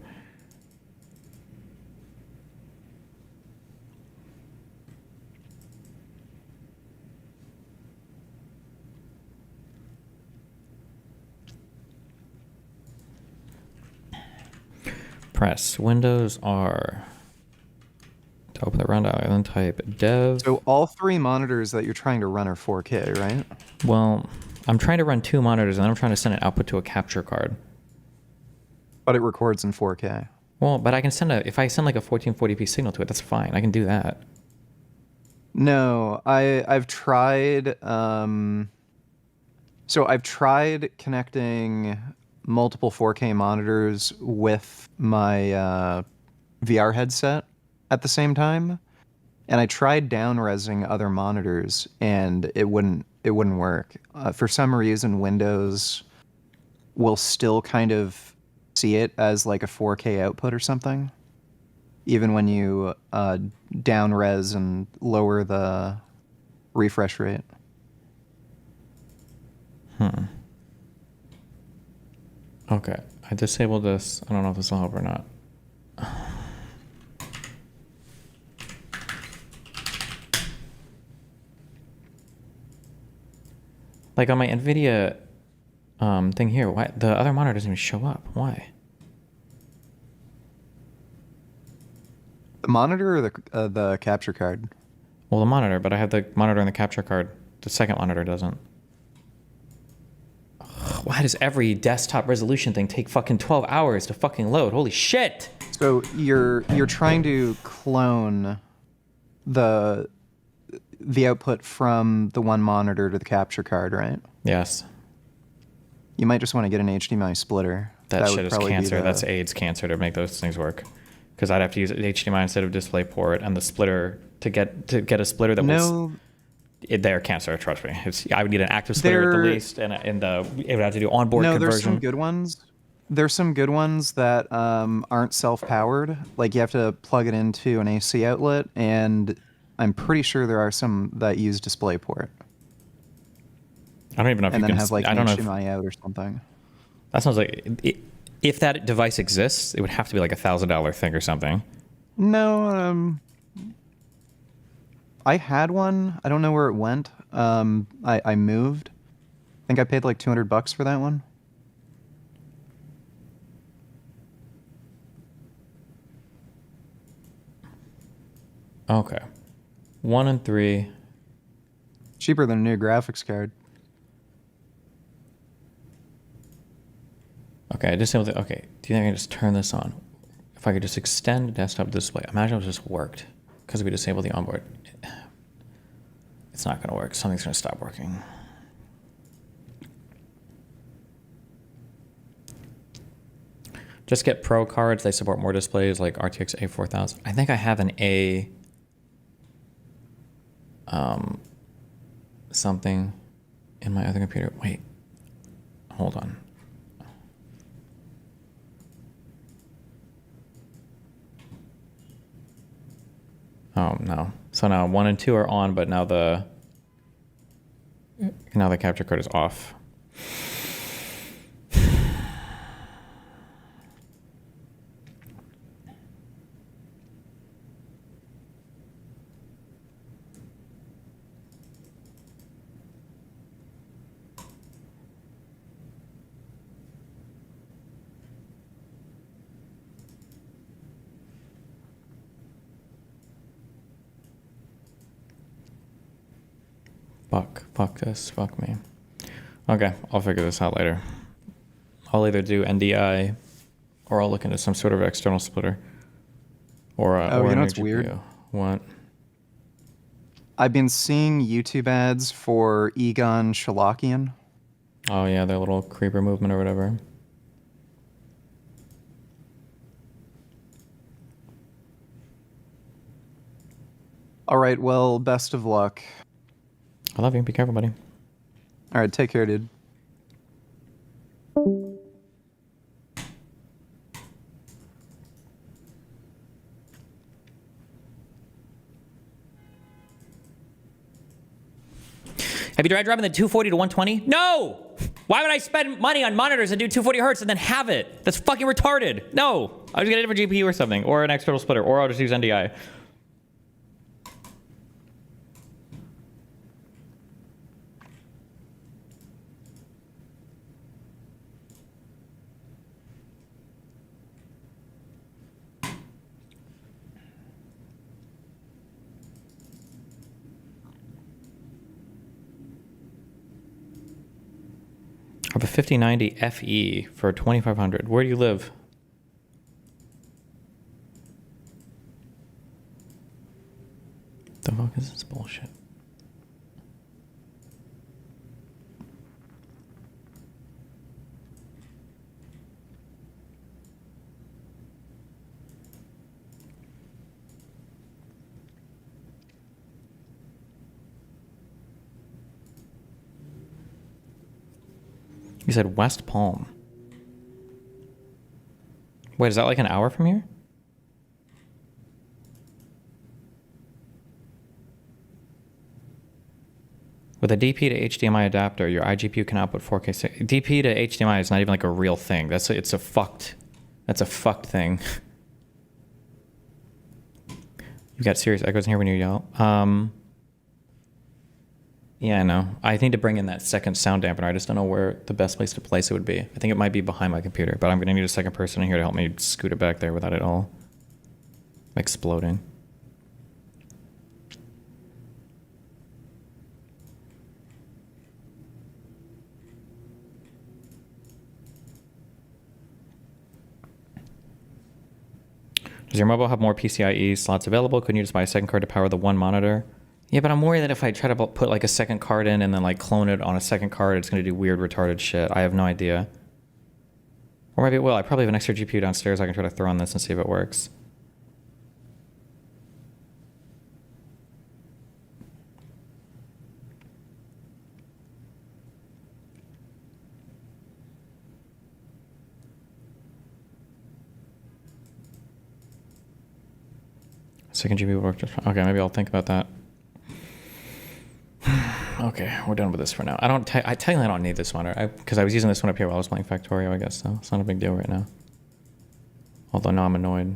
Press Windows R to open the rundown, and then type dev. So all 3 monitors that you're trying to run are 4K, right? Well, I'm trying to run 2 monitors, and then I'm trying to send an output to a capture card. But it records in 4K. Well, but I can if I send like a 1440p signal to it, that's fine. I can do that. No, I've tried. So I've tried connecting multiple 4K monitors with my VR headset at the same time, and I tried down-resing other monitors, and it wouldn't work. For some reason, Windows will still kind of see it as like a 4K output or something, even when you down-res and lower the refresh rate. Okay, I disabled this. I don't know if this will help or not. Like on my NVIDIA thing here, why the other monitor doesn't even show up? Why? The monitor or the capture card? Well, the monitor, but I have the monitor and the capture card. The second monitor doesn't. Ugh, why does every desktop resolution thing take fucking 12 hours to fucking load? Holy shit! So you're trying to clone the output from the one monitor to the capture card, right? Yes. You might just want to get an HDMI splitter. That shit would is probably be cancer. the- That's AIDS cancer to make those things work. Because I'd have to use HDMI instead of DisplayPort, and the splitter to get a splitter that No, they're cancer. Trust me. I would need an active splitter at the They're- least, and it would have to do onboard no, conversion. there's some good ones. There's some good ones that aren't self-powered. Like you have to plug it into an AC outlet, and I'm pretty sure there are some that use DisplayPort I don't even know if and you then can. have like I an don't know. HDMI out or something. That sounds like if that device exists, it would have to be like $1,000 thing or something. No, I had one. I don't know where it went. I moved. I think I paid like $200 for that one. Okay. 1 and 3. Cheaper than a new graphics card. Okay, I just able to. Okay, do you think I can just turn this on? If I could just extend desktop display, imagine if it just worked. because we disabled the onboard. It's not going to work. Something's going to stop working. Just get Pro cards. They support more displays like RTX A4000. I think I have an A something in my other computer. Wait, hold on. Oh no. So now 1 and 2 are on, but now the capture card is off. Fuck this, fuck me. Okay, I'll figure this out later. I'll either do NDI or I'll look into some sort of external splitter. Or Oh, or you know a what's weird? GPU. What? I've been seeing YouTube ads for Egon Shalakian. Oh yeah, their little creeper movement or whatever. All right, well, best of luck. I love you. Be careful, buddy. All right, take care, dude. Have you tried driving the 240 to 120? No! Why would I spend money on monitors and do 240 hertz and then have it? That's fucking retarded. No! I'll just get a different GPU or something, or an external splitter, or I'll just use NDI. I have a 5090 FE for 2500. Where do you live? The fuck is this bullshit? You said West Palm. Wait, is that like an hour from here? With a DP to HDMI adapter, your iGPU can output 4K. DP to HDMI is not even like a real thing. That's a fucked thing. You got serious echoes in here when you yell. Yeah, I know. I need to bring in that second sound dampener. I just don't know where the best place to place it would be. I think it might be behind my computer, but I'm going to need a second person in here to help me scoot it back there without it all exploding. Does your mobile have more PCIe slots available? Couldn't you just buy a second card to power the one monitor? Yeah, but I'm worried that if I try to put like a second card in and then like clone it on a second card, it's going to do weird retarded shit. I have no idea. Or maybe it will. I probably have an extra GPU downstairs I can try to throw on this and see if it works. Second GPU will work just fine. Okay, maybe I'll think about that. Okay, we're done with this for now. I technically I don't need this monitor because I was using this one up here while I was playing Factorio, I guess, so it's not a big deal right now. Although now I'm annoyed.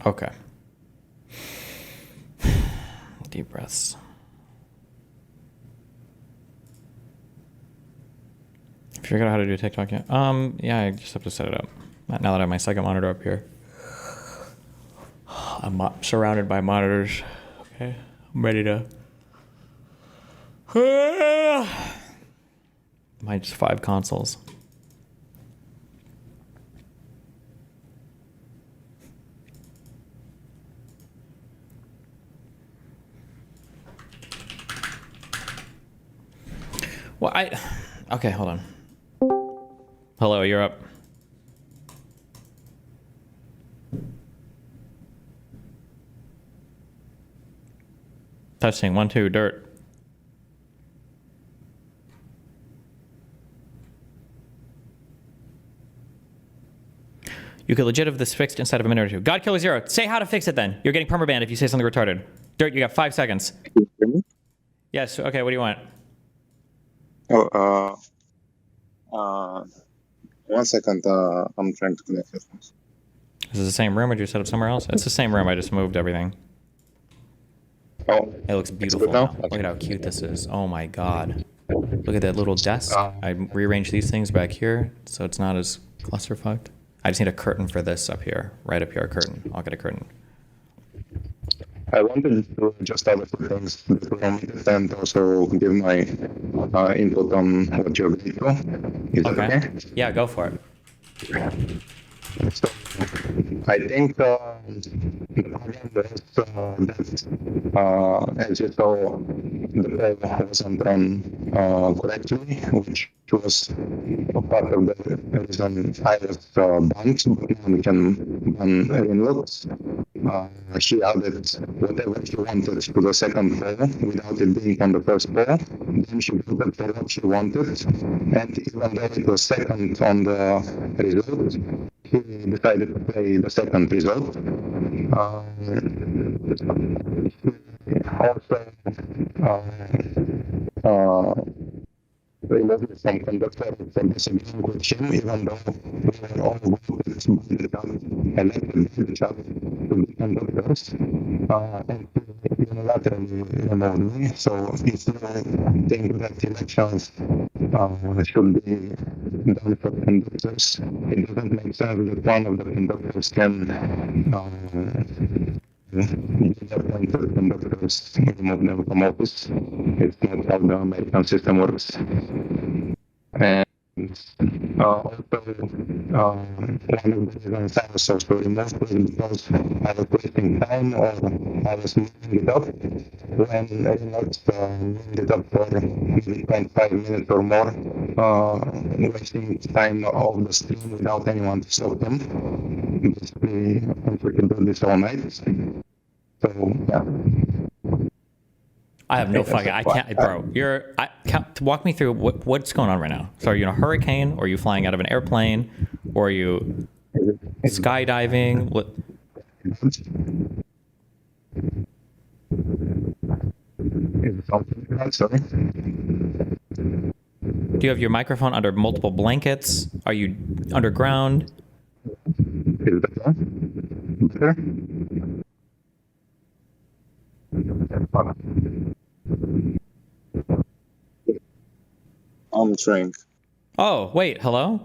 Okay. Deep breaths. figured out how to do TikTok yet? Yeah, I just have to set it up. Now that I have my second monitor up here. I'm surrounded by monitors. Okay, I'm ready to. Might just 5 consoles. Well, okay, hold on. Hello, you're up. Testing 1 2 dirt. You could legit have this fixed inside of a minute or two. God Killer Zero, say how to fix it then. You're getting permabanned if you say something retarded. Dirt, you got 5 seconds. Yes, okay, what do you want? Oh, 1 second. I'm trying to connect headphones. Is it the same room or did you set up somewhere else? It's the same room, I just moved everything. Oh, It looks beautiful now? now. Look at how cute this is. Oh my god. Look at that little desk. I rearranged these things back here so it's not as clusterfucked. I just need a curtain for this up here. Right up here, a curtain. I'll get a curtain. I wanted to just add a few things and also give my input on what you're going to do. Is that okay? Yeah, go for it. So, I think the problem was that, as you saw, the poll wasn't run correctly, which was a part of the reason I was banned, but now we can ban inlooks. She added whatever she wanted to the second poll without it being on the first poll. Then she voted for what she wanted, and even though it was second on the result, he decided to play the second result. Also, removed from Conductor for disagreeing with him, even though we were all voted elected each other to be conductors. And he unilaterally removed me. So if you think that elections should be done for conductors, it doesn't make sense that one of the conductors can appointed conductors, remove them from office. It's not how the American system works. And also, one of the reasons I was also removed was because I was wasting time or I was moving it up when Linux moved it up for maybe 25 minutes or more, wasting time of the stream without anyone to stop them. Basically, we can do this all night. So, yeah. I have no fucking. I can't, bro. Walk me through what's going on right now. So, are you in a hurricane, or are you flying out of an airplane, or are you skydiving? What? Sorry. Do you have your microphone under multiple blankets? Are you underground? Is that better? I'm trying. Oh, wait, hello?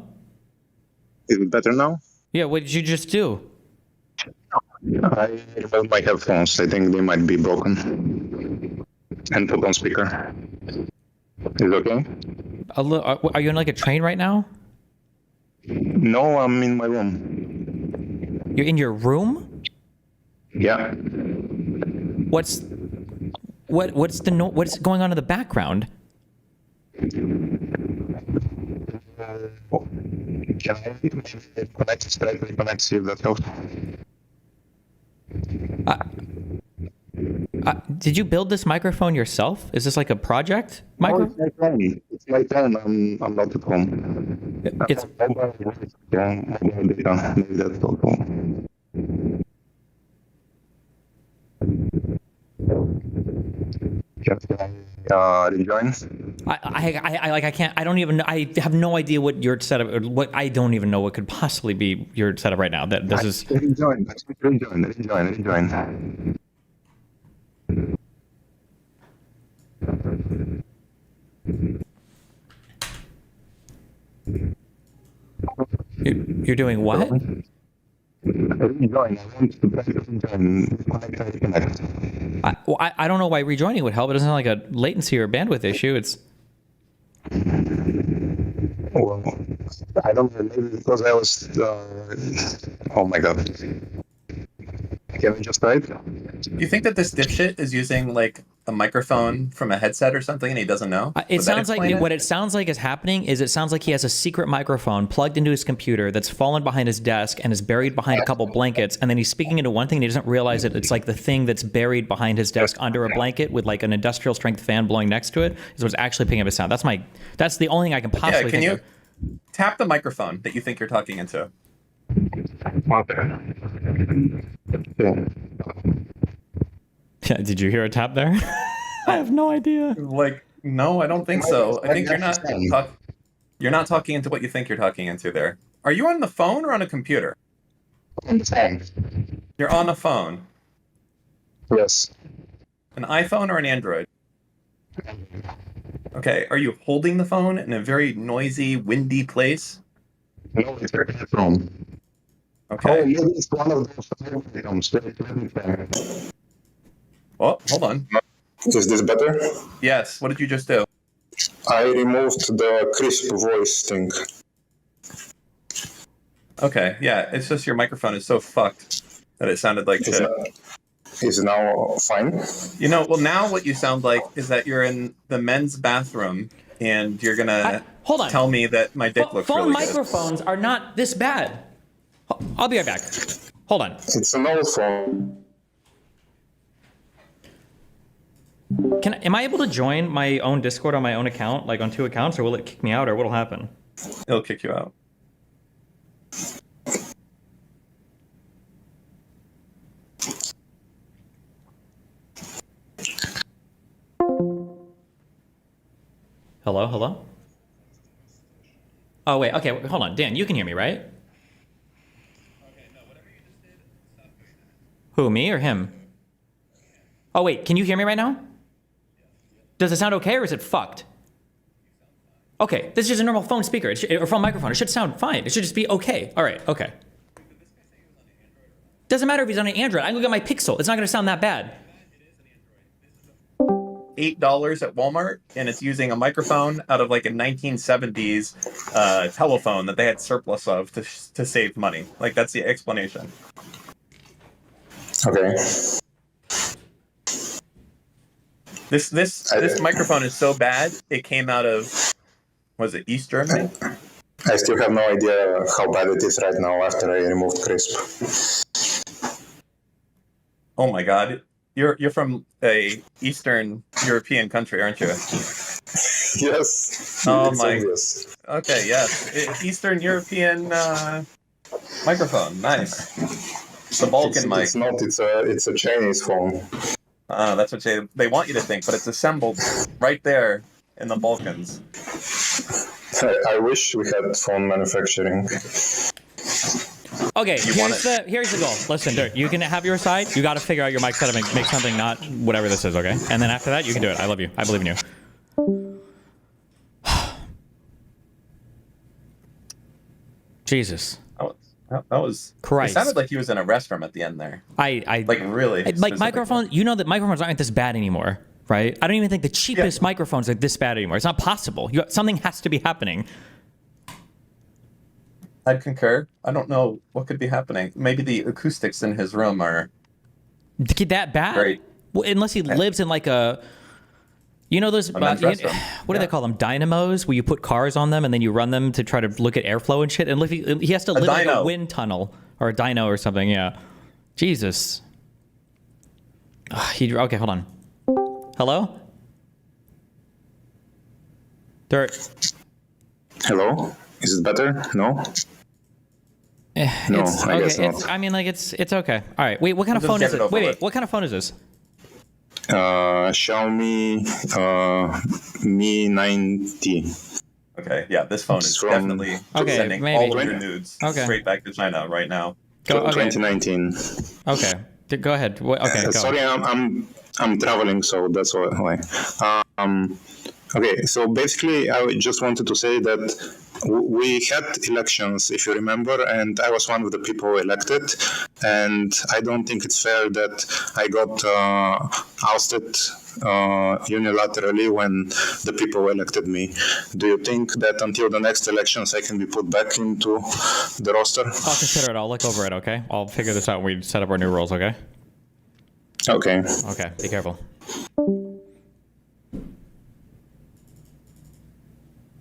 Is it better now? Yeah, what did you just do? I removed my headphones. I think they might be broken. And put on speaker. Is it okay? Are you in like a train right now? No, I'm in my room. You're in your room? Yeah. What's going on in the background? Can I connect directly connect, see if that helps? Did you build this microphone yourself? Is this like a project No, microphone? it's my phone. It's my phone. I'm not at home. It's mobile data. Maybe that's also. Can I rejoin? I can't. I don't even know. I have no idea what your setup. Or what I don't even know what could possibly be your setup right now. That this is. Rejoin. You're doing what? Rejoin. I want to press rejoin. Connect. I don't know why rejoining would help. It doesn't sound like a latency or bandwidth issue. It's Well, I don't know. Maybe because I was. Oh my god. Can we just try it? You think that this dipshit is using like a microphone from a headset or something and he doesn't know? It Would that sounds like explain it? what it sounds like is happening is it sounds like he has a secret microphone plugged into his computer that's fallen behind his desk and is buried behind a couple blankets, and then he's speaking into one thing and he doesn't realize it. It's like the thing that's buried behind his desk under a blanket with like an industrial strength fan blowing next to it is what's actually picking up his sound. That's the only thing I can possibly Yeah, can think you of. tap the microphone that you think you're talking into? Okay. Yeah. Yeah, did you hear a tap there? I have no idea. Like, no, I don't think so. I think you're not talking into what you think you're talking into there. Are you on the phone or on a computer? You're on a phone. Yes. An iPhone or an Android? Okay, are you holding the phone in a very noisy, windy place? No, it's a phone. Oh, Okay. maybe it's one of those items. Well, hold on. Is this better? Yes, what did you just do? I removed the crisp voice thing. Okay, yeah, it's just your microphone is so fucked that it sounded like shit. Is it now fine? You know, well, now what you sound like is that you're in the men's bathroom and you're gonna Hold on. tell me that my dick looks Phone really good. microphones are not this bad. I'll be right back. Hold on. It's an old phone. Am I able to join my own Discord on my own account, like on 2 accounts, or will it kick me out, or what'll happen? It'll kick you out. Hello, hello? Oh, wait, okay, hold on. Dan, you can hear me, right? Who, me or him? Oh, wait, can you hear me right now? Does it sound okay, or is it fucked? Okay, this is just a normal phone speaker, or phone microphone. It should sound fine. It should just be okay. All right, okay. Doesn't matter if he's on an Android. I can go get my Pixel. It's not going to sound that bad. $8 at Walmart, and it's using a microphone out of like a 1970s telephone that they had surplus of to save money. Like, that's the explanation. Okay. This microphone is so bad, it came out of, was it East Germany? I still have no idea how bad it is right now after I removed crisp. Oh my god. You're from a Eastern European country, aren't you? Yes. Oh it's my. obvious. Okay, yes. Eastern European microphone. Nice. The Balkan mic. It's not. It's a Chinese phone. That's what they want you to think, but it's assembled right there in the Balkans. I wish we had phone manufacturing. Okay, want here's the goal. Listen, Dirt, you can have your side. You got to figure out your mic setup and make something not whatever this is, okay? And then after that, you can do it. I love you. I believe in you. Jesus. That was. Christ. It sounded like he was in a restroom at the end there. I Like really. like specifically. microphone. You know that microphones aren't this bad anymore, right? I don't even think the cheapest microphones are this bad anymore. It's not possible. Something has to be happening. I'd concur. I don't know what could be happening. Maybe the acoustics in his room are. That bad? Right. Well, unless he lives in like a. You know those, men's restroom. what do they call them? Dynamos, where you put cars on them and then you run them to try to look at airflow and shit. And he has to live in like a wind tunnel or a dyno or something. Yeah, Jesus. Okay, hold on. Hello, Dirt. Hello. Is it better? No. No, It's I okay. guess not. I mean, like it's okay. All right. Wait, what kind of We'll phone just is get it it? over Wait, with. what kind of phone is this? Xiaomi Mi 9T. Okay, yeah, this phone is It's from- definitely Okay, sending maybe. all of your nudes Okay. straight back to China right now. Go, okay. 2019. Okay. Go ahead. Okay. Go. Sorry, I'm traveling, so that's why. Okay, so basically, I just wanted to say that we had elections, if you remember, and I was one of the people elected. And I don't think it's fair that I got ousted unilaterally when the people elected me. Do you think that until the next elections I can be put back into the roster? I'll consider it. I'll look over it, okay? I'll figure this out when we set up our new rules, okay? Okay. Okay, be careful.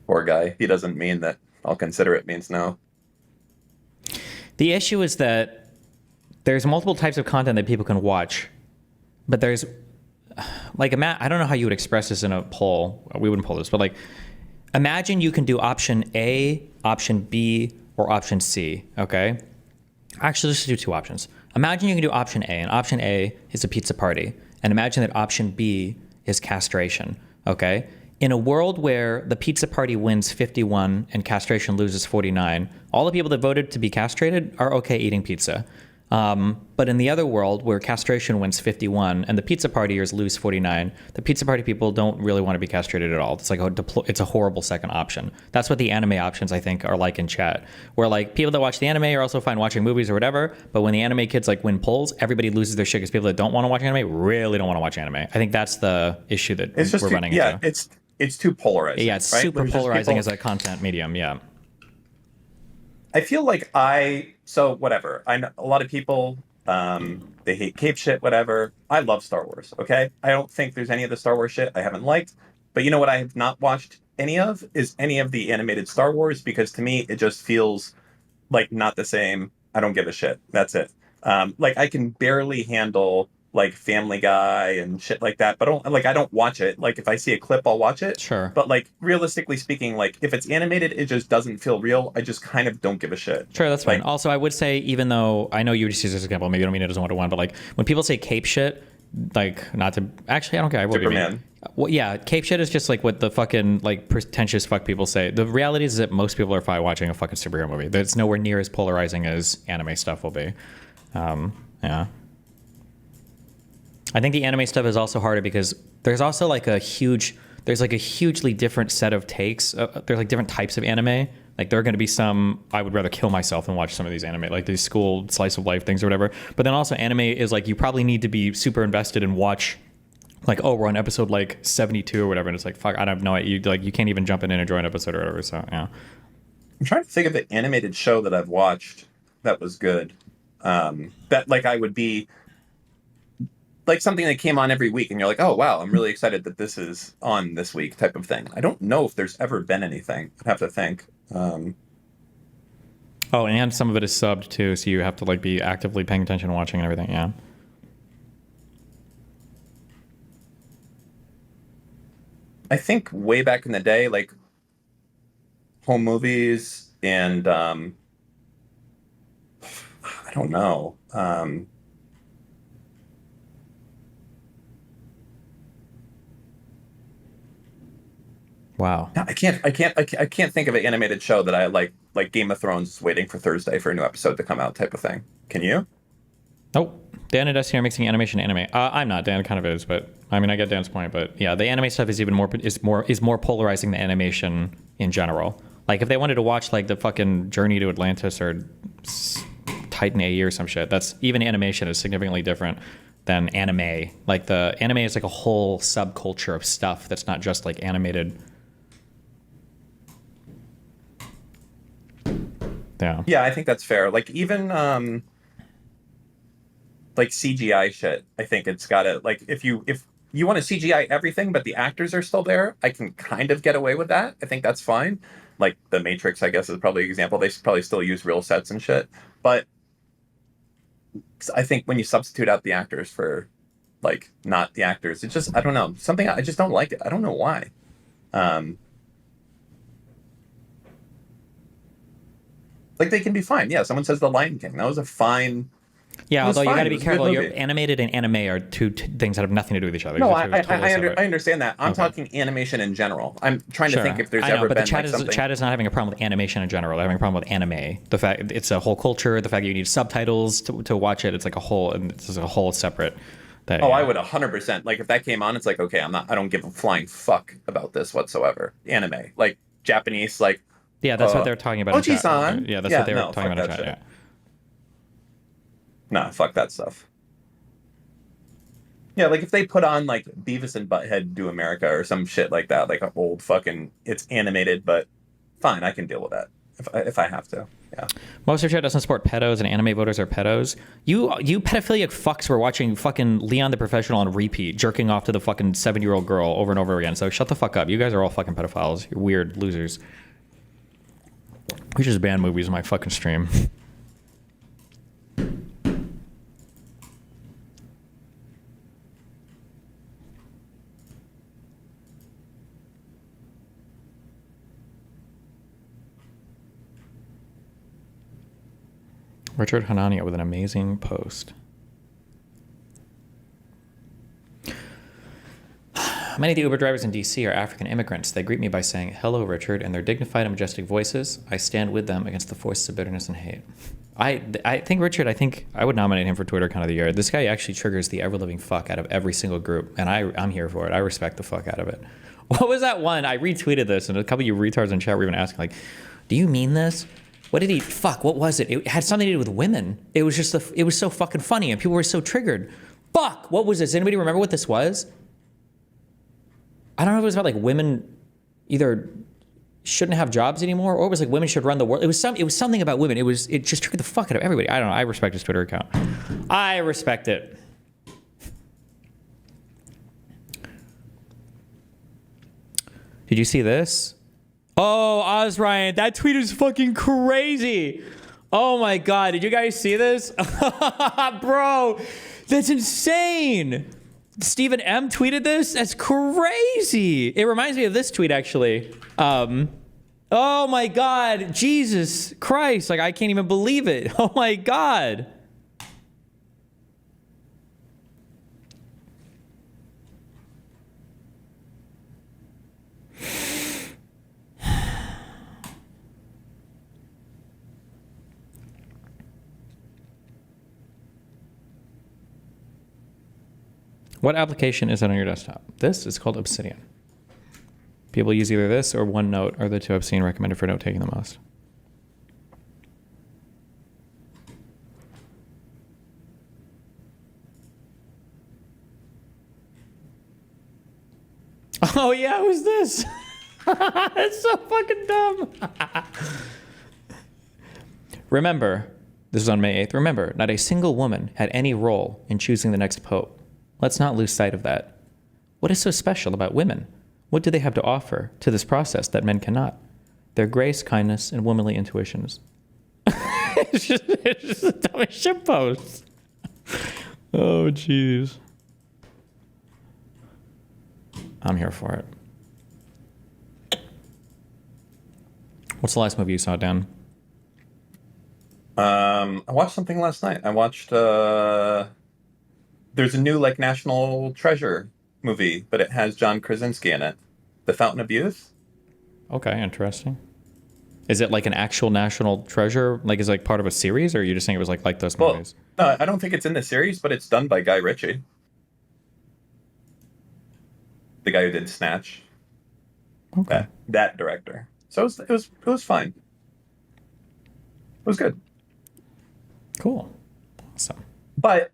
Poor guy. He doesn't mean that I'll consider it means no. The issue is that there's multiple types of content that people can watch, but there's like I don't know how you would express this in a poll. We wouldn't poll this, but like imagine you can do option A, option B, or option C, okay? Actually, let's do two options. Imagine you can do option A, and option A is a pizza party, and imagine that option B is castration, okay? In a world where the pizza party wins 51 and castration loses 49, all the people that voted to be castrated are okay eating pizza. But in the other world where castration wins 51 and the pizza partiers lose 49, the pizza party people don't really want to be castrated at all. It's like it's a horrible second option. That's what the anime options, I think, are like in chat, where like people that watch the anime are also fine watching movies or whatever, but when the anime kids like win polls, everybody loses their shit because people that don't want to watch anime really don't want to watch anime. I think that's the issue that we're running into. Yeah, it's too polarizing. Yeah, it's right? super There's just polarizing people- as a content medium, yeah. I feel like whatever. I know a lot of people, they hate cape shit, whatever. I love Star Wars, okay? I don't think there's any of the Star Wars shit I haven't liked. But you know what I have not watched any of is any of the animated Star Wars, because to me, it just feels like not the same. I don't give a shit. That's it. Like I can barely handle like Family Guy and shit like that, but I don't watch it. Like if I see a clip, I'll watch it. Sure. But like realistically speaking, like if it's animated, it just doesn't feel real. I just kind of don't give a shit. Sure, that's fine. Like- Also, I would say, even though I know you just use this example, maybe you don't mean it as a one-to-one, but like when people say cape shit, like not to actually, I don't care. I will be Superman. mean. Well, yeah, cape shit is just like what the fucking like pretentious fuck people say. The reality is that most people are fine watching a fucking superhero movie. That's nowhere near as polarizing as anime stuff will be. Yeah. I think the anime stuff is also harder because there's also like a hugely different set of takes. There's like different types of anime. Like there are going to be some I would rather kill myself than watch some of these anime, like these school slice of life things or whatever. But then also anime is like you probably need to be super invested and watch like, oh, we're on episode like 72 or whatever, and it's like fuck, I don't know, you can't even jump in and enjoy an episode or whatever. So yeah. I'm trying to think of the animated show that I've watched that was good. That like I would be like something that came on every week and you're like, oh wow, I'm really excited that this is on this week type of thing. I don't know if there's ever been anything. I'd have to think. Oh, and some of it is subbed too, so you have to like be actively paying attention and watching and everything. Yeah. I think way back in the day, like home movies and I don't know. Wow. I can't think of an animated show that I like Game of Thrones waiting for Thursday for a new episode to come out type of thing. Can you? Nope. Dan and Dusty are mixing animation and anime. I'm not. Dan kind of is, but I mean, I get Dan's point. But yeah, the anime stuff is even more polarizing than animation in general. Like if they wanted to watch like the fucking Journey to Atlantis or Titan AE or some shit, that's even animation is significantly different than anime. Like the anime is like a whole subculture of stuff that's not just like animated. Yeah. Yeah, I think that's fair. Like even like CGI shit, I think it's gotta like if you want to CGI everything but the actors are still there, I can kind of get away with that. I think that's fine. Like The Matrix, I guess, is probably an example. They probably still use real sets and shit. But I think when you substitute out the actors for like not the actors, it's just I don't know. Something I just don't like it. I don't know why. Like they can be fine. Yeah, someone says The Lion King. That was a fine. Yeah, It was although you fine. got to It be was a good careful. movie. You're animated and anime are two things that have nothing to do with each other. No, These are two totally separate. I understand that. I'm Okay. talking animation in general. I'm trying to think if there's I know, ever but been the chat like is something. chat is not having a problem with animation in general. They're having a problem with anime. The fact it's a whole culture. The fact that you need subtitles to watch it. It's like a whole. And it's a whole separate thing. Oh, I would 100%. Like if that came on, it's like okay, I don't give a flying fuck about this whatsoever. Anime, like Japanese, like Yeah, that's what they were talking about in chat. Oji-san. Yeah, that's what they were no, talking fuck about in that chat. shit. Yeah. Nah, fuck that stuff. Yeah, like if they put on like Beavis and Butthead Do America or some shit like that, like an old fucking, it's animated, but fine, I can deal with that if I have to. Yeah. Most of chat doesn't support pedos, and anime voters are pedos. You pedophilic fucks were watching fucking Leon the Professional on repeat, jerking off to the fucking 7-year-old girl over and over again. So shut the fuck up. You guys are all fucking pedophiles. You're weird losers. We just ban movies on my fucking stream. Richard Hanania with an amazing post. Many of the Uber drivers in DC are African immigrants. They greet me by saying, "Hello, Richard," and their dignified and majestic voices. I stand with them against the forces of bitterness and hate. I think Richard, I would nominate him for Twitter Account of the Year. This guy actually triggers the ever-living fuck out of every single group, and I'm here for it. I respect the fuck out of it. What was that one? I retweeted this, and a couple of you retards in chat were even asking, like, do you mean this? What did he, fuck, what was it? It had something to do with women. It was just, it was so fucking funny, and people were so triggered. Fuck, what was this? Anybody remember what this was? I don't know if it was about like women either shouldn't have jobs anymore, or it was like women should run the world. It was something about women. It just triggered the fuck out of everybody. I don't know. I respect his Twitter account. I respect it. Did you see this? Oh, Ozryan, that tweet is fucking crazy. Oh my God, did you guys see this? Bro, that's insane. Stephen M tweeted this? That's crazy. It reminds me of this tweet, actually. Oh my God, Jesus Christ. Like, I can't even believe it. Oh my God. What application is it on your desktop? This is called Obsidian. People use either this or OneNote are the two I've seen recommended for note taking the most. Oh yeah, it was this. It's so fucking dumb. Remember, this is on May 8th. Remember, not a single woman had any role in choosing the next pope. Let's not lose sight of that. What is so special about women? What do they have to offer to this process that men cannot? Their grace, kindness, and womanly intuitions. It's just the dumbest shit post. Oh, jeez. I'm here for it. What's the last movie you saw, Dan? I watched something last night. I watched there's a new like National Treasure movie, but it has John Krasinski in it. The Fountain of Youth. Okay, interesting. Is it like an actual national treasure? Like, is it like part of a series, or are you just saying it was like those movies? No, I don't think it's in the series, but it's done by Guy Ritchie, the guy who did Snatch. Okay. That director. So it was fine. It was good. Cool. Awesome. But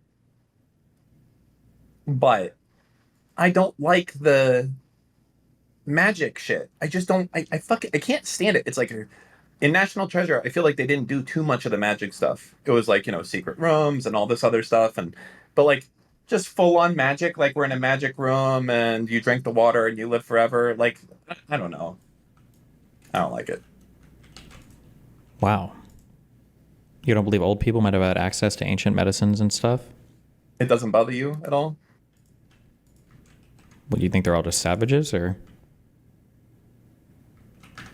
I don't like the magic shit. I just don't. I can't stand it. It's like in National Treasure, I feel like they didn't do too much of the magic stuff. It was like, secret rooms and all this other stuff, but like just full on magic. Like we're in a magic room and you drink the water and you live forever. Like I don't know. I don't like it. Wow. You don't believe old people might have had access to ancient medicines and stuff? It doesn't bother you at all? What, do you think they're all just savages, or?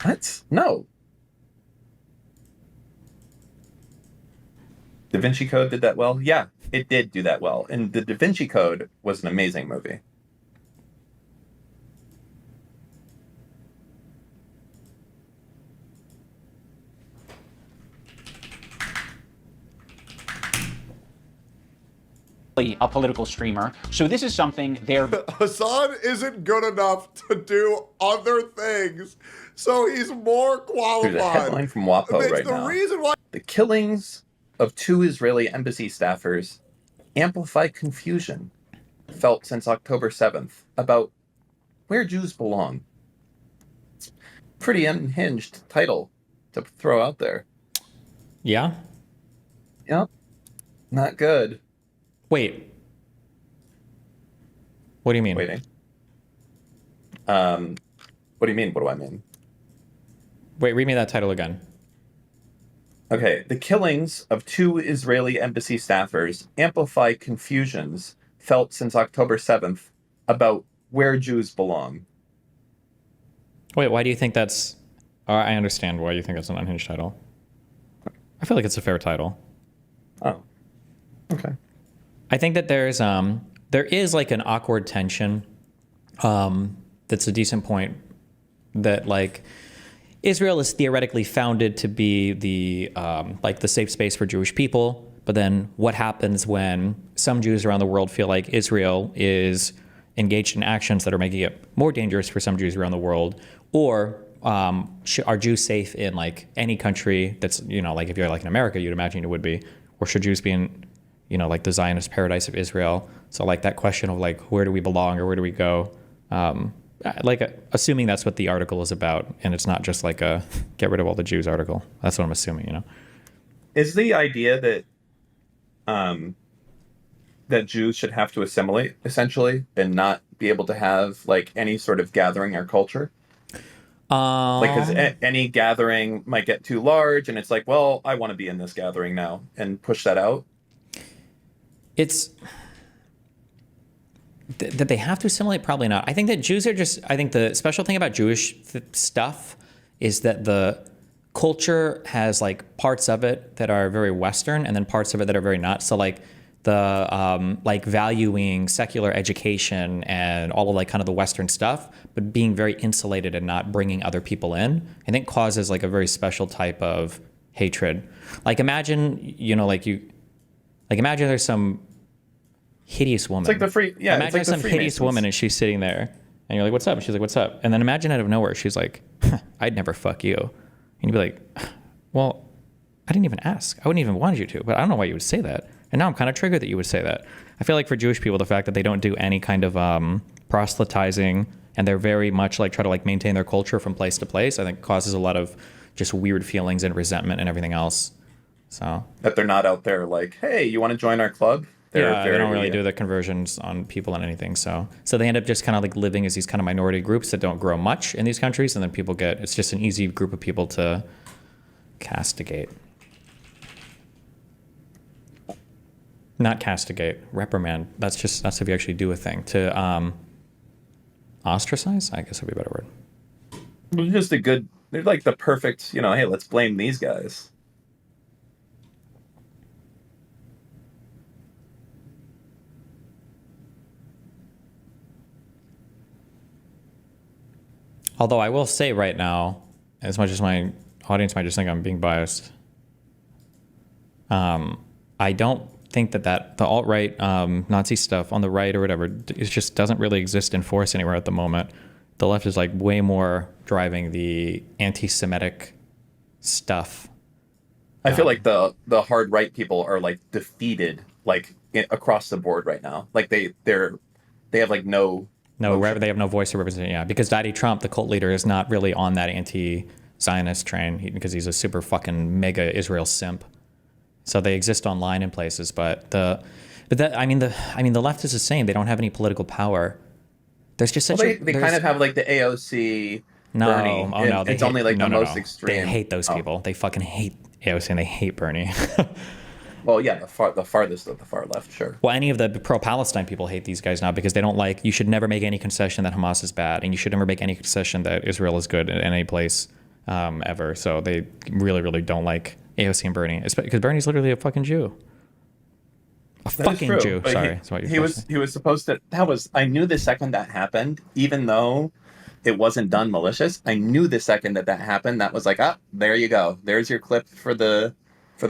What? No. Da Vinci Code did that well? Yeah, it did do that well. And the Da Vinci Code was an amazing movie. strictly a political streamer. So this is something they're... Hassan isn't good enough to do other things, so he's more qualified. There's a headline from WAPO It's right the now. reason why. The killings of 2 Israeli embassy staffers amplify confusion felt since October 7th about where Jews belong. Pretty unhinged title to throw out there. Yeah? Yep. Not good. Wait. What do you mean? Waiting. What do you mean? What do I mean? Wait, read me that title again. Okay. The killings of 2 Israeli embassy staffers amplify confusions felt since October 7th about where Jews belong. Wait, why do you think that's... I understand why you think it's an unhinged title. I feel like it's a fair title. Oh. Okay. I think that there is like an awkward tension that's a decent point that like Israel is theoretically founded to be the like the safe space for Jewish people, but then what happens when some Jews around the world feel like Israel is engaged in actions that are making it more dangerous for some Jews around the world, or are Jews safe in like any country that's, you know, like if you're like in America, you'd imagine it would be, or should Jews be in, you know, like the Zionist paradise of Israel? So like that question of like, where do we belong or where do we go? Like assuming that's what the article is about, and it's not just like a get rid of all the Jews article. That's what I'm assuming, you know. Is the idea that that Jews should have to assimilate essentially and not be able to have like any sort of gathering or culture? Like, because any gathering might get too large, and it's like, well, I want to be in this gathering now, and push that out. It's that they have to assimilate, probably not. I think that Jews are just, I think the special thing about Jewish stuff is that the culture has like parts of it that are very Western and then parts of it that are very not. So like the like valuing secular education and all of like kind of the Western stuff, but being very insulated and not bringing other people in, I think causes like a very special type of hatred. Like imagine, you know, like imagine there's some hideous woman. It's like the free, yeah. Imagine it's like some hideous woman and she's sitting there and you're like, what's up? And she's like, what's up? And then imagine out of nowhere, she's like, I'd never fuck you. And you'd be like, well, I didn't even ask. I wouldn't even want you to, but I don't know why you would say that. And now I'm kind of triggered that you would say that. I feel like for Jewish people, the fact that they don't do any kind of proselytizing and they're very much like try to like maintain their culture from place to place, I think causes a lot of just weird feelings and resentment and everything else. So that they're not out there like, hey, you want to join our club? They don't really do the conversions on people and anything. So they end up just kind of like living as these kind of minority groups that don't grow much in these countries, and then people it's just an easy group of people to castigate. Not castigate, reprimand. That's if you actually do a thing. To ostracize, I guess would be a better word. They're just they're like the perfect, you know, hey, let's blame these guys. Although I will say right now, as much as my audience might just think I'm being biased, I don't think that the alt-right Nazi stuff on the right or whatever, it just doesn't really exist in force anywhere at the moment. The left is like way more driving the anti-Semitic stuff. I feel like the hard right people are like defeated like across the board right now. Like they have like no they have no voice or representation. Yeah, because Daddy Trump, the cult leader, is not really on that anti-Zionist train because he's a super fucking mega Israel simp. So they exist online in places, but the left is the same. They don't have any political power. There's just such they kind of have like the AOC. Bernie. It's only like the most extreme. They hate those people. They fucking hate AOC and they hate Bernie. Well, yeah, the farthest of the far left, sure. Well, any of the pro-Palestine people hate these guys now because they don't like, you should never make any concession that Hamas is bad, and you should never make any concession that Israel is good in any place ever. So they really, really don't like AOC and Bernie, because Bernie's literally a fucking Jew. Jew. Sorry. He was supposed to, I knew the second that happened, even though it wasn't done malicious, I knew the second that happened, that was like, there you go. There's your clip for the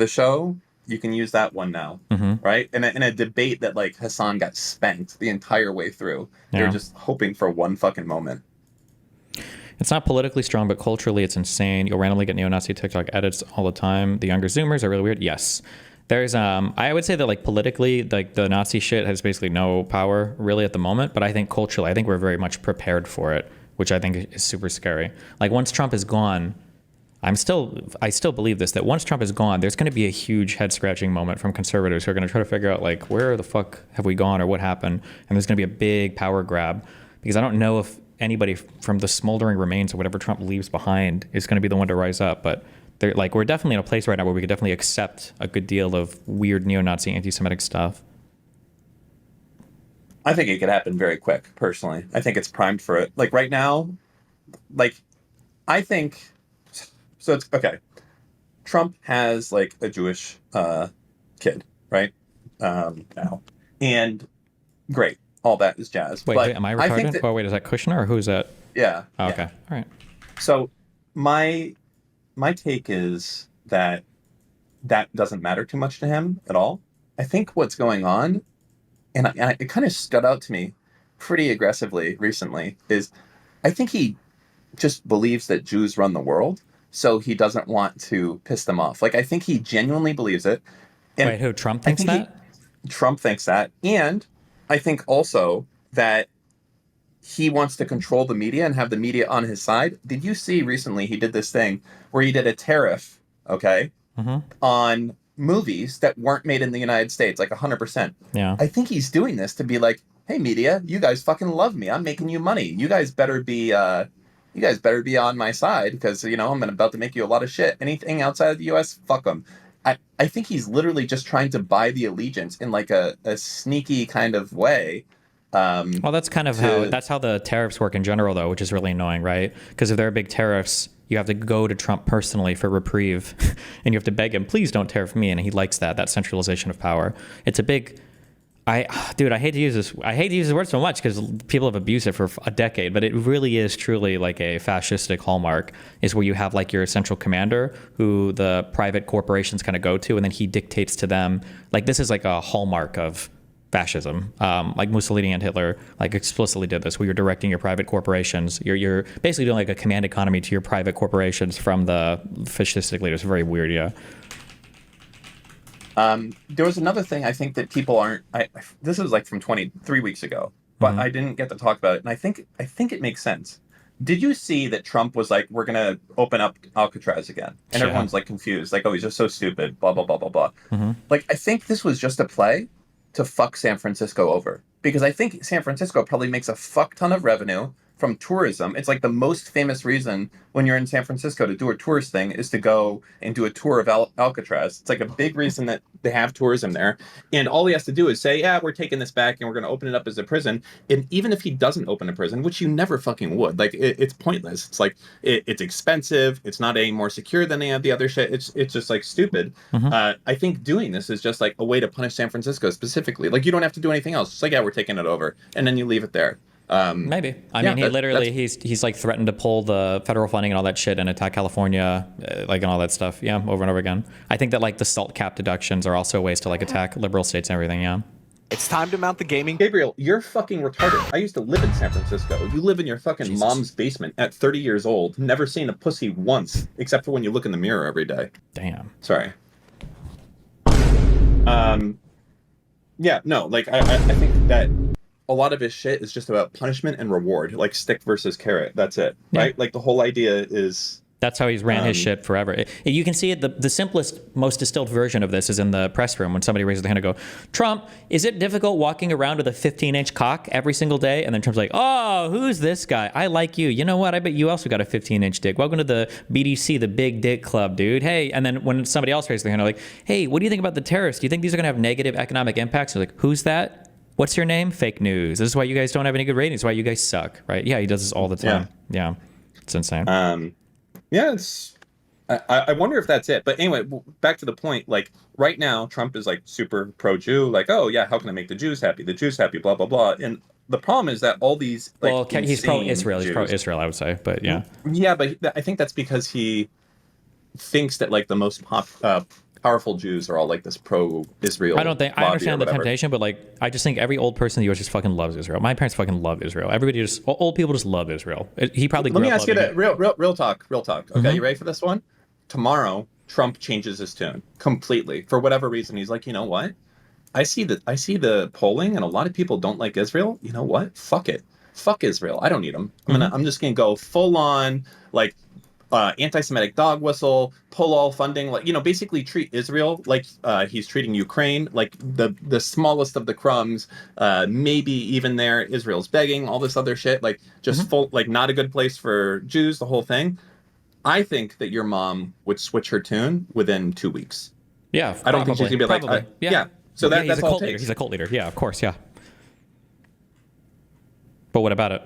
show. You can use that one now, right? In a debate that like Hassan got spanked the entire way through. They were just hoping for one fucking moment. It's not politically strong, but culturally it's insane. You'll randomly get neo-Nazi TikTok edits all the time. The younger Zoomers are really weird. Yes. There's I would say that like politically, like the Nazi shit has basically no power really at the moment, but I think culturally, I think we're very much prepared for it, which I think is super scary. Like once Trump is gone, I still believe this, that once Trump is gone, there's going to be a huge head scratching moment from conservatives who are going to try to figure out like where the fuck have we gone or what happened, and there's going to be a big power grab, because I don't know if anybody from the smoldering remains of whatever Trump leaves behind is going to be the one to rise up. But we're definitely in a place right now where we could definitely accept a good deal of weird neo-Nazi anti-Semitic stuff. I think it could happen very quick, personally. I think it's primed for it. Like right now, like I think, so it's okay. Trump has like a Jewish kid, right? Now. And great. All that is jazz. Wait, am I retarded? Wait, is that Kushner or who's that? Yeah. Oh, okay. All right. So my take is that doesn't matter too much to him at all. I think what's going on, and it kind of stood out to me pretty aggressively recently, is I think he just believes that Jews run the world, so he doesn't want to piss them off. Like, I think he genuinely believes it. And wait, who, Trump thinks that? Trump thinks that. And I think also that he wants to control the media and have the media on his side. Did you see recently he did this thing where he did a tariff, on movies that weren't made in the United States, like 100%. Yeah. I think he's doing this to be like, hey, media, you guys fucking love me. I'm making you money. You guys better be on my side because, I'm about to make you a lot of shit. Anything outside of the U.S., fuck them. I think he's literally just trying to buy the allegiance in like a sneaky kind of way. Well, that's kind of how the tariffs work in general, though, which is really annoying, right? Because if there are big tariffs, you have to go to Trump personally for reprieve, and you have to beg him, please don't tariff me, and he likes that centralization of power. It's a big. I hate to use this word so much because people have abused it for a decade, but it really is truly like a fascistic hallmark, is where you have like your central commander who the private corporations kind of go to, and then he dictates to them. Like this is like a hallmark of fascism. Like Mussolini and Hitler like explicitly did this, where you're directing your private corporations. You're basically doing like a command economy to your private corporations from the fascistic leaders. Very weird, yeah. There was another thing I think that people aren't. This was like from 3 weeks ago, but I didn't get to talk about it, and I think it makes sense. Did you see that Trump was like, "We're gonna open up Alcatraz again," and everyone's like confused, like, "Oh, he's just so stupid." Blah blah blah blah blah. Like, I think this was just a play to fuck San Francisco over, because I think San Francisco probably makes a fuck ton of revenue from tourism. It's like the most famous reason when you're in San Francisco to do a tourist thing is to go and do a tour of Alcatraz. It's like a big reason that they have tourism there. And all he has to do is say, yeah, we're taking this back and we're going to open it up as a prison. And even if he doesn't open a prison, which you never fucking would, like it's pointless. It's like, it's expensive. It's not any more secure than any of the other shit. It's just like stupid. I think doing this is just like a way to punish San Francisco specifically. Like you don't have to do anything else. It's like, yeah, we're taking it over. And then you leave it there. Maybe. I mean, he literally, he's like threatened to pull the federal funding and all that shit and attack California, like, and all that stuff. Yeah, over and over again. I think that like the SALT cap deductions are also ways to like attack liberal states and everything. Yeah. It's time to mount the gaming. Gabriel, you're fucking retarded. I used to live in San Francisco. You live in your fucking mom's basement at 30 years old, never seen a pussy once, except for when you look in the mirror every day. Damn. Sorry. Yeah, no, like I think that a lot of his shit is just about punishment and reward, like stick versus carrot. That's it, right? Like the whole idea is... That's how he's ran his shit forever. You can see it. The simplest, most distilled version of this is in the press room when somebody raises their hand and go, Trump, is it difficult walking around with a 15-inch cock every single day? And then Trump's like, oh, who's this guy? I like you. You know what? I bet you also got a 15-inch dick. Welcome to the BDC, the Big Dick Club, dude. Hey, and then when somebody else raises their hand, they're like, hey, what do you think about the tariffs? Do you think these are going to have negative economic impacts? They're like, who's that? What's your name? Fake news. This is why you guys don't have any good ratings. This is why you guys suck, right? Yeah, he does this all the time. Yeah. It's insane. Yeah, I wonder if that's it. But anyway, back to the point. Like right now, Trump is like super pro-Jew. Like, oh yeah, how can I make the Jews happy? The Jews happy. Blah blah blah. And the problem is that all these like he's pro-Israel. He's pro-Israel, I would say. But yeah. Yeah, but I think that's because he thinks that like the most powerful Jews are all like this pro-Israel. I don't think I lobby understand or the whatever. temptation, but like I just think every old person in the U.S. just fucking loves Israel. My parents fucking love Israel. Everybody just old people just love Israel. He probably Let grew me up ask you loving that it. real talk. Okay, you ready for this one? Tomorrow, Trump changes his tune completely for whatever reason. He's like, you know what? I see the polling, and a lot of people don't like Israel. You know what? Fuck it. Fuck Israel. I don't need them. I'm just gonna go full on like anti-Semitic dog whistle, pull all funding, like basically treat Israel like he's treating Ukraine, like the smallest of the crumbs. Maybe even there, Israel's begging, all this other shit, like just full, like not a good place for Jews. The whole thing. I think that your mom would switch her tune within 2 weeks. Yeah, I don't think she's gonna be like, yeah. So he's that's a all cult it leader. takes. He's a cult leader. Yeah, of course. Yeah. But what about it?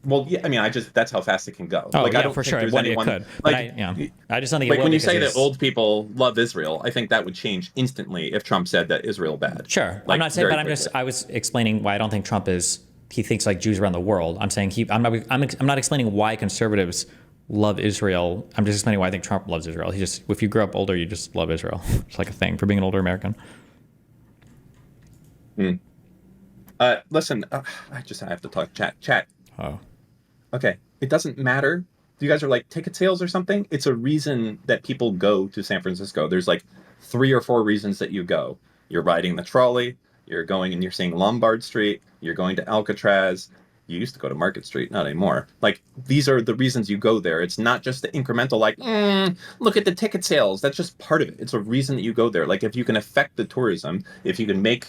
Well, yeah, I mean, that's how fast it can go. Oh, like, yeah, I don't for think sure. there's One day anyone, it could. like, But I just don't think it like will when you because say that he's- old people love Israel, I think that would change instantly if Trump said that Israel bad. Sure. Like, I'm not saying, very but quickly. I was explaining why I don't think Trump is. He thinks like Jews around the world. I'm saying I'm not explaining why conservatives love Israel. I'm just explaining why I think Trump loves Israel. If you grow up older, you just love Israel. It's like a thing for being an older American. Listen, I have to talk. Chat. Oh. Okay, it doesn't matter. You guys are like ticket sales or something. It's a reason that people go to San Francisco. There's like 3 or 4 reasons that you go. You're riding the trolley. You're going and you're seeing Lombard Street. You're going to Alcatraz. You used to go to Market Street, not anymore. Like, these are the reasons you go there. It's not just the incremental, like, look at the ticket sales. That's just part of it. It's a reason that you go there. Like, if you can affect the tourism, if you can make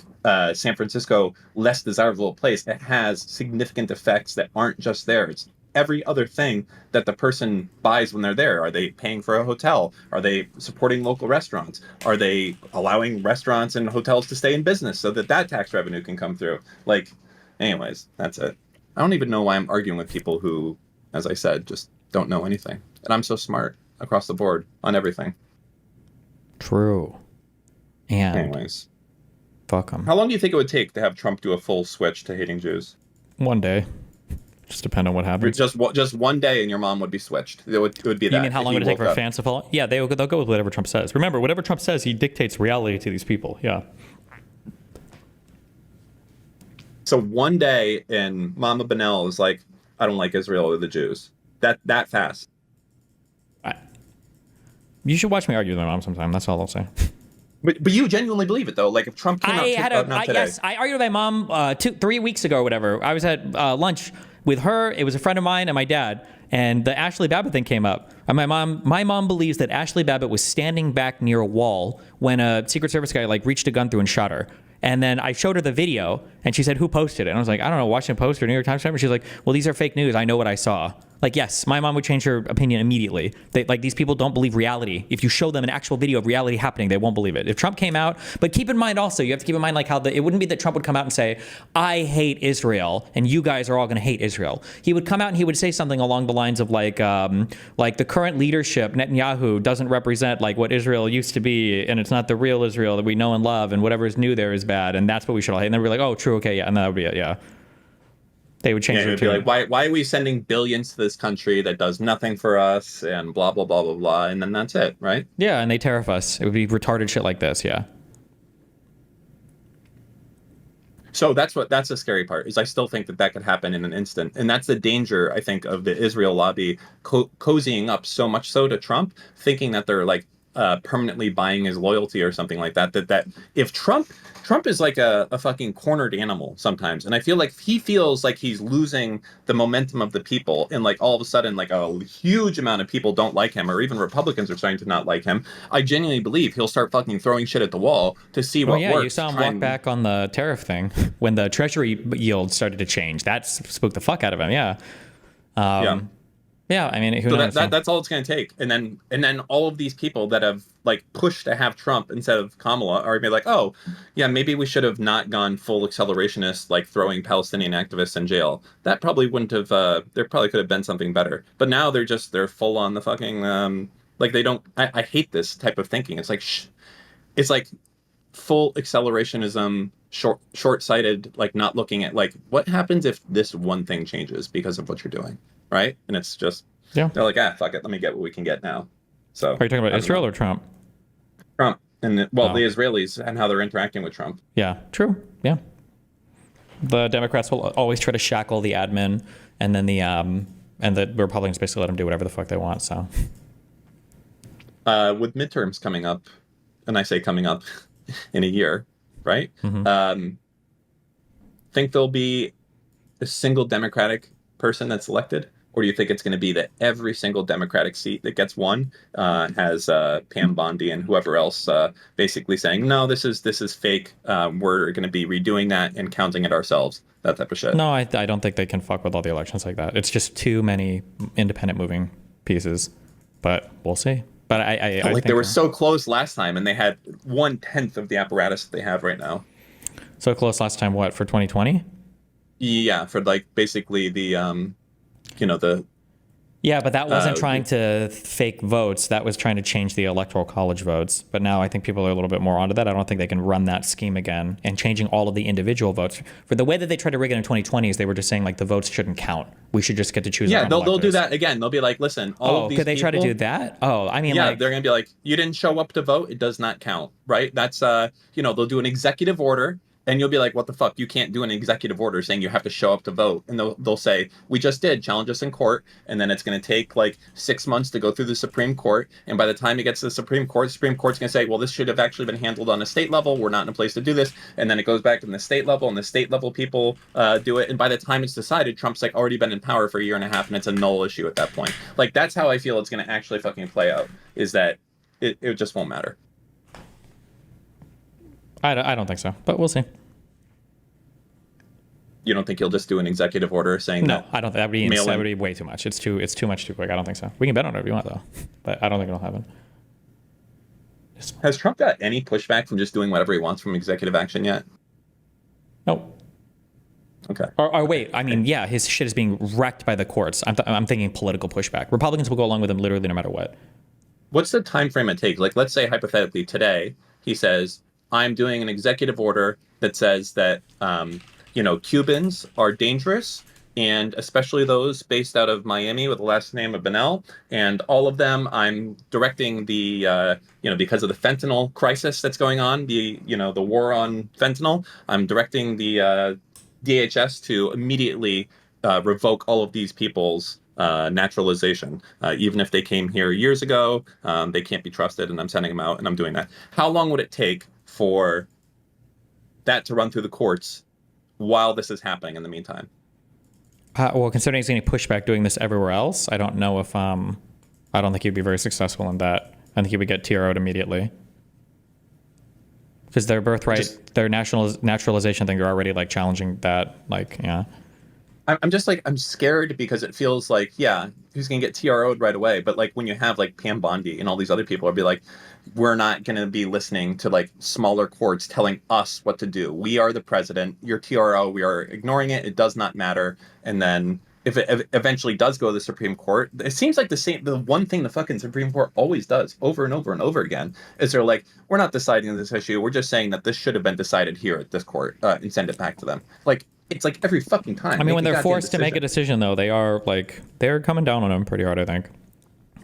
San Francisco less desirable a place, it has significant effects that aren't just there. It's every other thing that the person buys when they're there. Are they paying for a hotel? Are they supporting local restaurants? Are they allowing restaurants and hotels to stay in business so that tax revenue can come through? Like, anyways, that's it. I don't even know why I'm arguing with people who, as I said, just don't know anything. And I'm so smart across the board on everything. True. And anyways, fuck him. How long do you think it would take to have Trump do a full switch to hating Jews? One day. Just depend on what happens. Just one day and your mom would be switched. It would be that. You mean how long would it take for fans to follow? Yeah, they'll go with whatever Trump says. Remember, whatever Trump says, he dictates reality to these people. Yeah. So one day and Mama Benel is like, I don't like Israel or the Jews. That fast. You should watch me argue with my mom sometime. That's all I'll say. But you genuinely believe it though. Like if Trump came out today. Yes, I argued with my mom 3 weeks ago or whatever. I was at lunch with her. It was a friend of mine and my dad. And the Ashley Babbitt thing came up. And my mom believes that Ashley Babbitt was standing back near a wall when a Secret Service guy like reached a gun through and shot her. And then I showed her the video, and she said, "Who posted it?" And I was like, "I don't know, Washington Post or New York Times." And she's like, "Well, these are fake news. I know what I saw." Like, yes, my mom would change her opinion immediately. These people don't believe reality. If you show them an actual video of reality happening, they won't believe it. If Trump came out, but keep in mind also, you have to keep in mind like how it wouldn't be that Trump would come out and say, "I hate Israel, and you guys are all going to hate Israel." He would come out and he would say something along the lines of like the current leadership, Netanyahu, doesn't represent like what Israel used to be, and it's not the real Israel that we know and love, and whatever is new there is bad, and that's what we should all hate. And then we're like, "Oh, true, okay, yeah," and that would be it, yeah. They would change it it would be like, why are we sending billions to this country that does nothing for us and blah blah blah blah blah, and then that's it, right? Yeah, and they tariff us. It would be retarded shit like this, yeah. So that's the scary part, is I still think that could happen in an instant. And that's the danger, I think, of the Israel lobby cozying up so much so to Trump, thinking that they're like permanently buying his loyalty or something like that. That if Trump is like a fucking cornered animal sometimes. And I feel like he feels like he's losing the momentum of the people. And like all of a sudden, like a huge amount of people don't like him, or even Republicans are starting to not like him. I genuinely believe he'll start fucking throwing shit at the wall to see what works. You saw him walk back on the tariff thing when the Treasury yield started to change. That spooked the fuck out of him, yeah. Yeah, I mean, who knows? That's all it's going to take, and then all of these people that have like pushed to have Trump instead of Kamala are going to be like, oh, yeah, maybe we should have not gone full accelerationist, like throwing Palestinian activists in jail. That probably wouldn't have. There probably could have been something better. But now they're full on the fucking like they don't. I hate this type of thinking. It's like it's like full accelerationism, short-sighted, like not looking at like what happens if this one thing changes because of what you're doing. Right? And it's just, they're like, fuck it, let me get what we can get now. So are you talking about Israel or Trump? Trump and well, Oh. the Israelis and how they're interacting with Trump. Yeah, true. Yeah. The Democrats will always try to shackle the admin, and then the Republicans basically let them do whatever the fuck they want. So, With midterms coming up, and I say coming up in a year, right? Think there'll be a single Democratic person that's elected, or do you think it's going to be that every single Democratic seat that gets won has Pam Bondi and whoever else basically saying, no, this is fake. We're going to be redoing that and counting it ourselves. That type of shit. no, I don't think they can fuck with all the elections like that. It's just too many independent moving pieces. But we'll see. But I like think they were so close last time, and they had 1/10 of the apparatus that they have right now. so close last time. What, for 2020? Yeah, for like basically the the Yeah, but that wasn't trying to fake votes. That was trying to change the electoral college votes. But now I think people are a little bit more onto that. I don't think they can run that scheme again and changing all of the individual votes. For the way that they tried to rig it in 2020 is they were just saying like the votes shouldn't count. We should just get to choose. Yeah, our own they'll do electors. that again. They'll be like, listen, all of these could they try to people- do that? Oh, I mean, yeah, like, they're gonna be like, you didn't show up to vote, it does not count, right? That's they'll do an executive order, and you'll be like, what the fuck? You can't do an executive order saying you have to show up to vote, and they'll say, we just did, challenge us in court, and then it's gonna take like 6 months to go through the Supreme Court, and by the time it gets to the Supreme Court's gonna say, well, this should have actually been handled on a state level. We're not in a place to do this, and then it goes back to the state level, and the state level people do it, and by the time it's decided, Trump's like already been in power for a year and a half, and it's a null issue at that point. Like that's how I feel it's gonna actually fucking play out. Is that it just won't matter. I don't think so, but we'll see. You don't think he'll just do an executive order saying No, that? I don't. That would be way too much. It's too much too quick. I don't think so. We can bet on whatever you want though, but I don't think it'll happen. Has Trump got any pushback from just doing whatever he wants from executive action yet? No. Okay. Or wait, I mean, yeah, his shit is being wrecked by the courts. I'm thinking political pushback. Republicans will go along with him literally no matter what. What's the time frame it takes? Like, let's say hypothetically today, he says, I'm doing an executive order that says that, Cubans are dangerous, and especially those based out of Miami with the last name of Benel, and all of them, I'm directing the, because of the fentanyl crisis that's going on, the war on fentanyl, I'm directing the DHS to immediately revoke all of these people's naturalization. Even if they came here years ago, they can't be trusted, and I'm sending them out, and I'm doing that. How long would it take for that to run through the courts while this is happening in the meantime? Well, considering he's getting pushback doing this everywhere else, I don't know if I don't think he'd be very successful in that. I think he would get TRO'd immediately. Because their birthright, their naturalization thing, they're already like challenging that. Like, yeah. I'm scared because it feels like, yeah, he's going to get TRO'd right away. But like when you have like Pam Bondi and all these other people, I'd be like, we're not going to be listening to like smaller courts telling us what to do. We are the president. Your TRO, we are ignoring it. It does not matter. And then if it eventually does go to the Supreme Court, it seems like the one thing the fucking Supreme Court always does over and over and over again is they're like, we're not deciding this issue. We're just saying that this should have been decided here at this court and send it back to them. Like, it's like every fucking time. I mean, when they're forced to make a decision, though, they're coming down on him pretty hard, I think.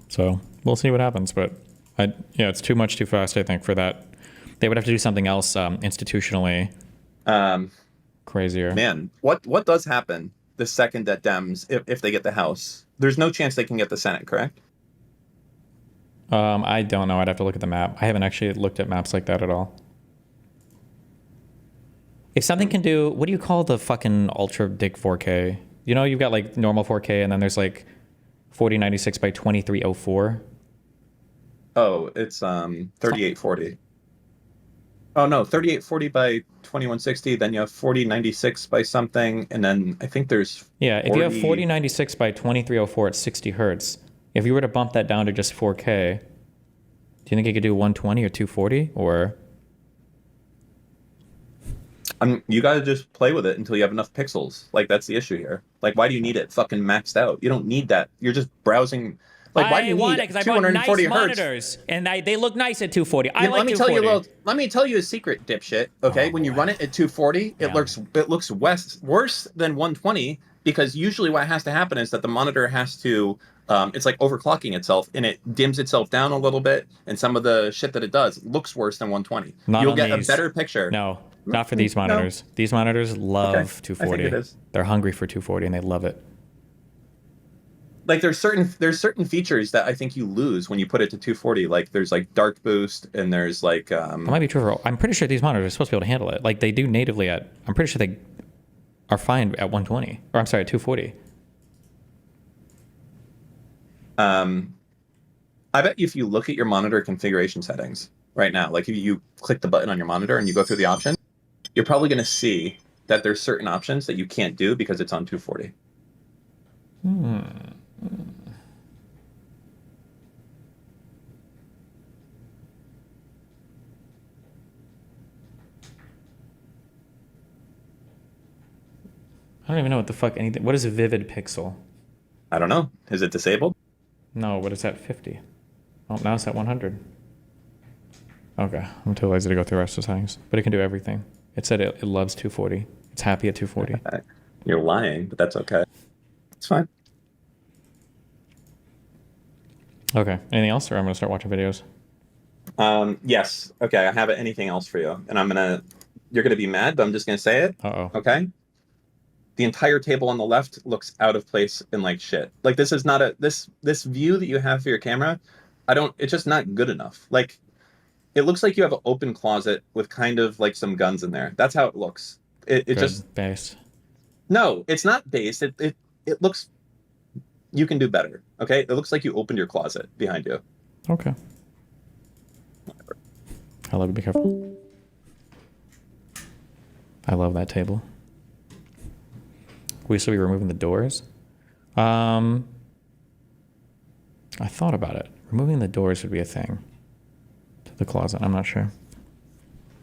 So we'll see what happens. But it's too much too fast, I think, for that. They would have to do something else institutionally crazier. Man, what does happen the second that Dems, if they get the House? There's no chance they can get the Senate, correct? I don't know. I'd have to look at the map. I haven't actually looked at maps like that at all. If something can do, what do you call the fucking ultra big 4K? You know, you've got like normal 4K and then there's like 4096 by 2304. Oh, it's 3840. Oh no, 3840 by 2160. Then you have 4096 by something, and then I think there's if you have 4096 by 2304 at 60 hertz. If you were to bump that down to just 4K, do you think you could do 120 or 240 or? You gotta just play with it until you have enough pixels. Like that's the issue here. Like, why do you need it fucking maxed out? You don't need that. You're just browsing. Like, why do you need 240 hertz? Monitors, and they look nice at 240. Let me tell you a secret, dipshit. Okay, when you run it at 240, it looks worse than 120 because usually what has to happen is that the monitor has to, it's like overclocking itself, and it dims itself down a little bit, and some of the shit that it does looks worse than 120. Not You'll on get these. a better picture. No, not for these monitors. These monitors love Okay, I think 240. it is. They're hungry for 240 and they love it. Like there's certain features that I think you lose when you put it to 240. Like there's like dark boost, and there's like That might be true for. I'm pretty sure these monitors are supposed to be able to handle it. Like they do natively at. I'm pretty sure they are fine at 120. Or I'm sorry, at 240. I bet if you look at your monitor configuration settings right now, like if you click the button on your monitor and you go through the options, you're probably going to see that there's certain options that you can't do because it's on 240. I don't even know what the fuck anything. What is a vivid pixel? I don't know. Is it disabled? No, but it's at 50. Oh, now it's at 100. Okay, I'm too lazy to go through the rest of the settings, but it can do everything. It said it loves 240. It's happy at 240. You're lying, but that's okay. It's fine. Okay, anything else, or I'm gonna start watching videos? Yes. Okay, I have anything else for you, and you're gonna be mad, but I'm just gonna say it. Uh-oh. Okay. The entire table on the left looks out of place and like shit. Like this is not this view that you have for your camera. It's just not good enough. Like it looks like you have an open closet with kind of like some guns in there. That's how it looks. It just based. No, it's not based. It looks. You can do better. Okay, it looks like you opened your closet behind you. Okay. I love it. Be careful. I love that table. We still be removing the doors. I thought about it. Removing the doors would be a thing to the closet. I'm not sure.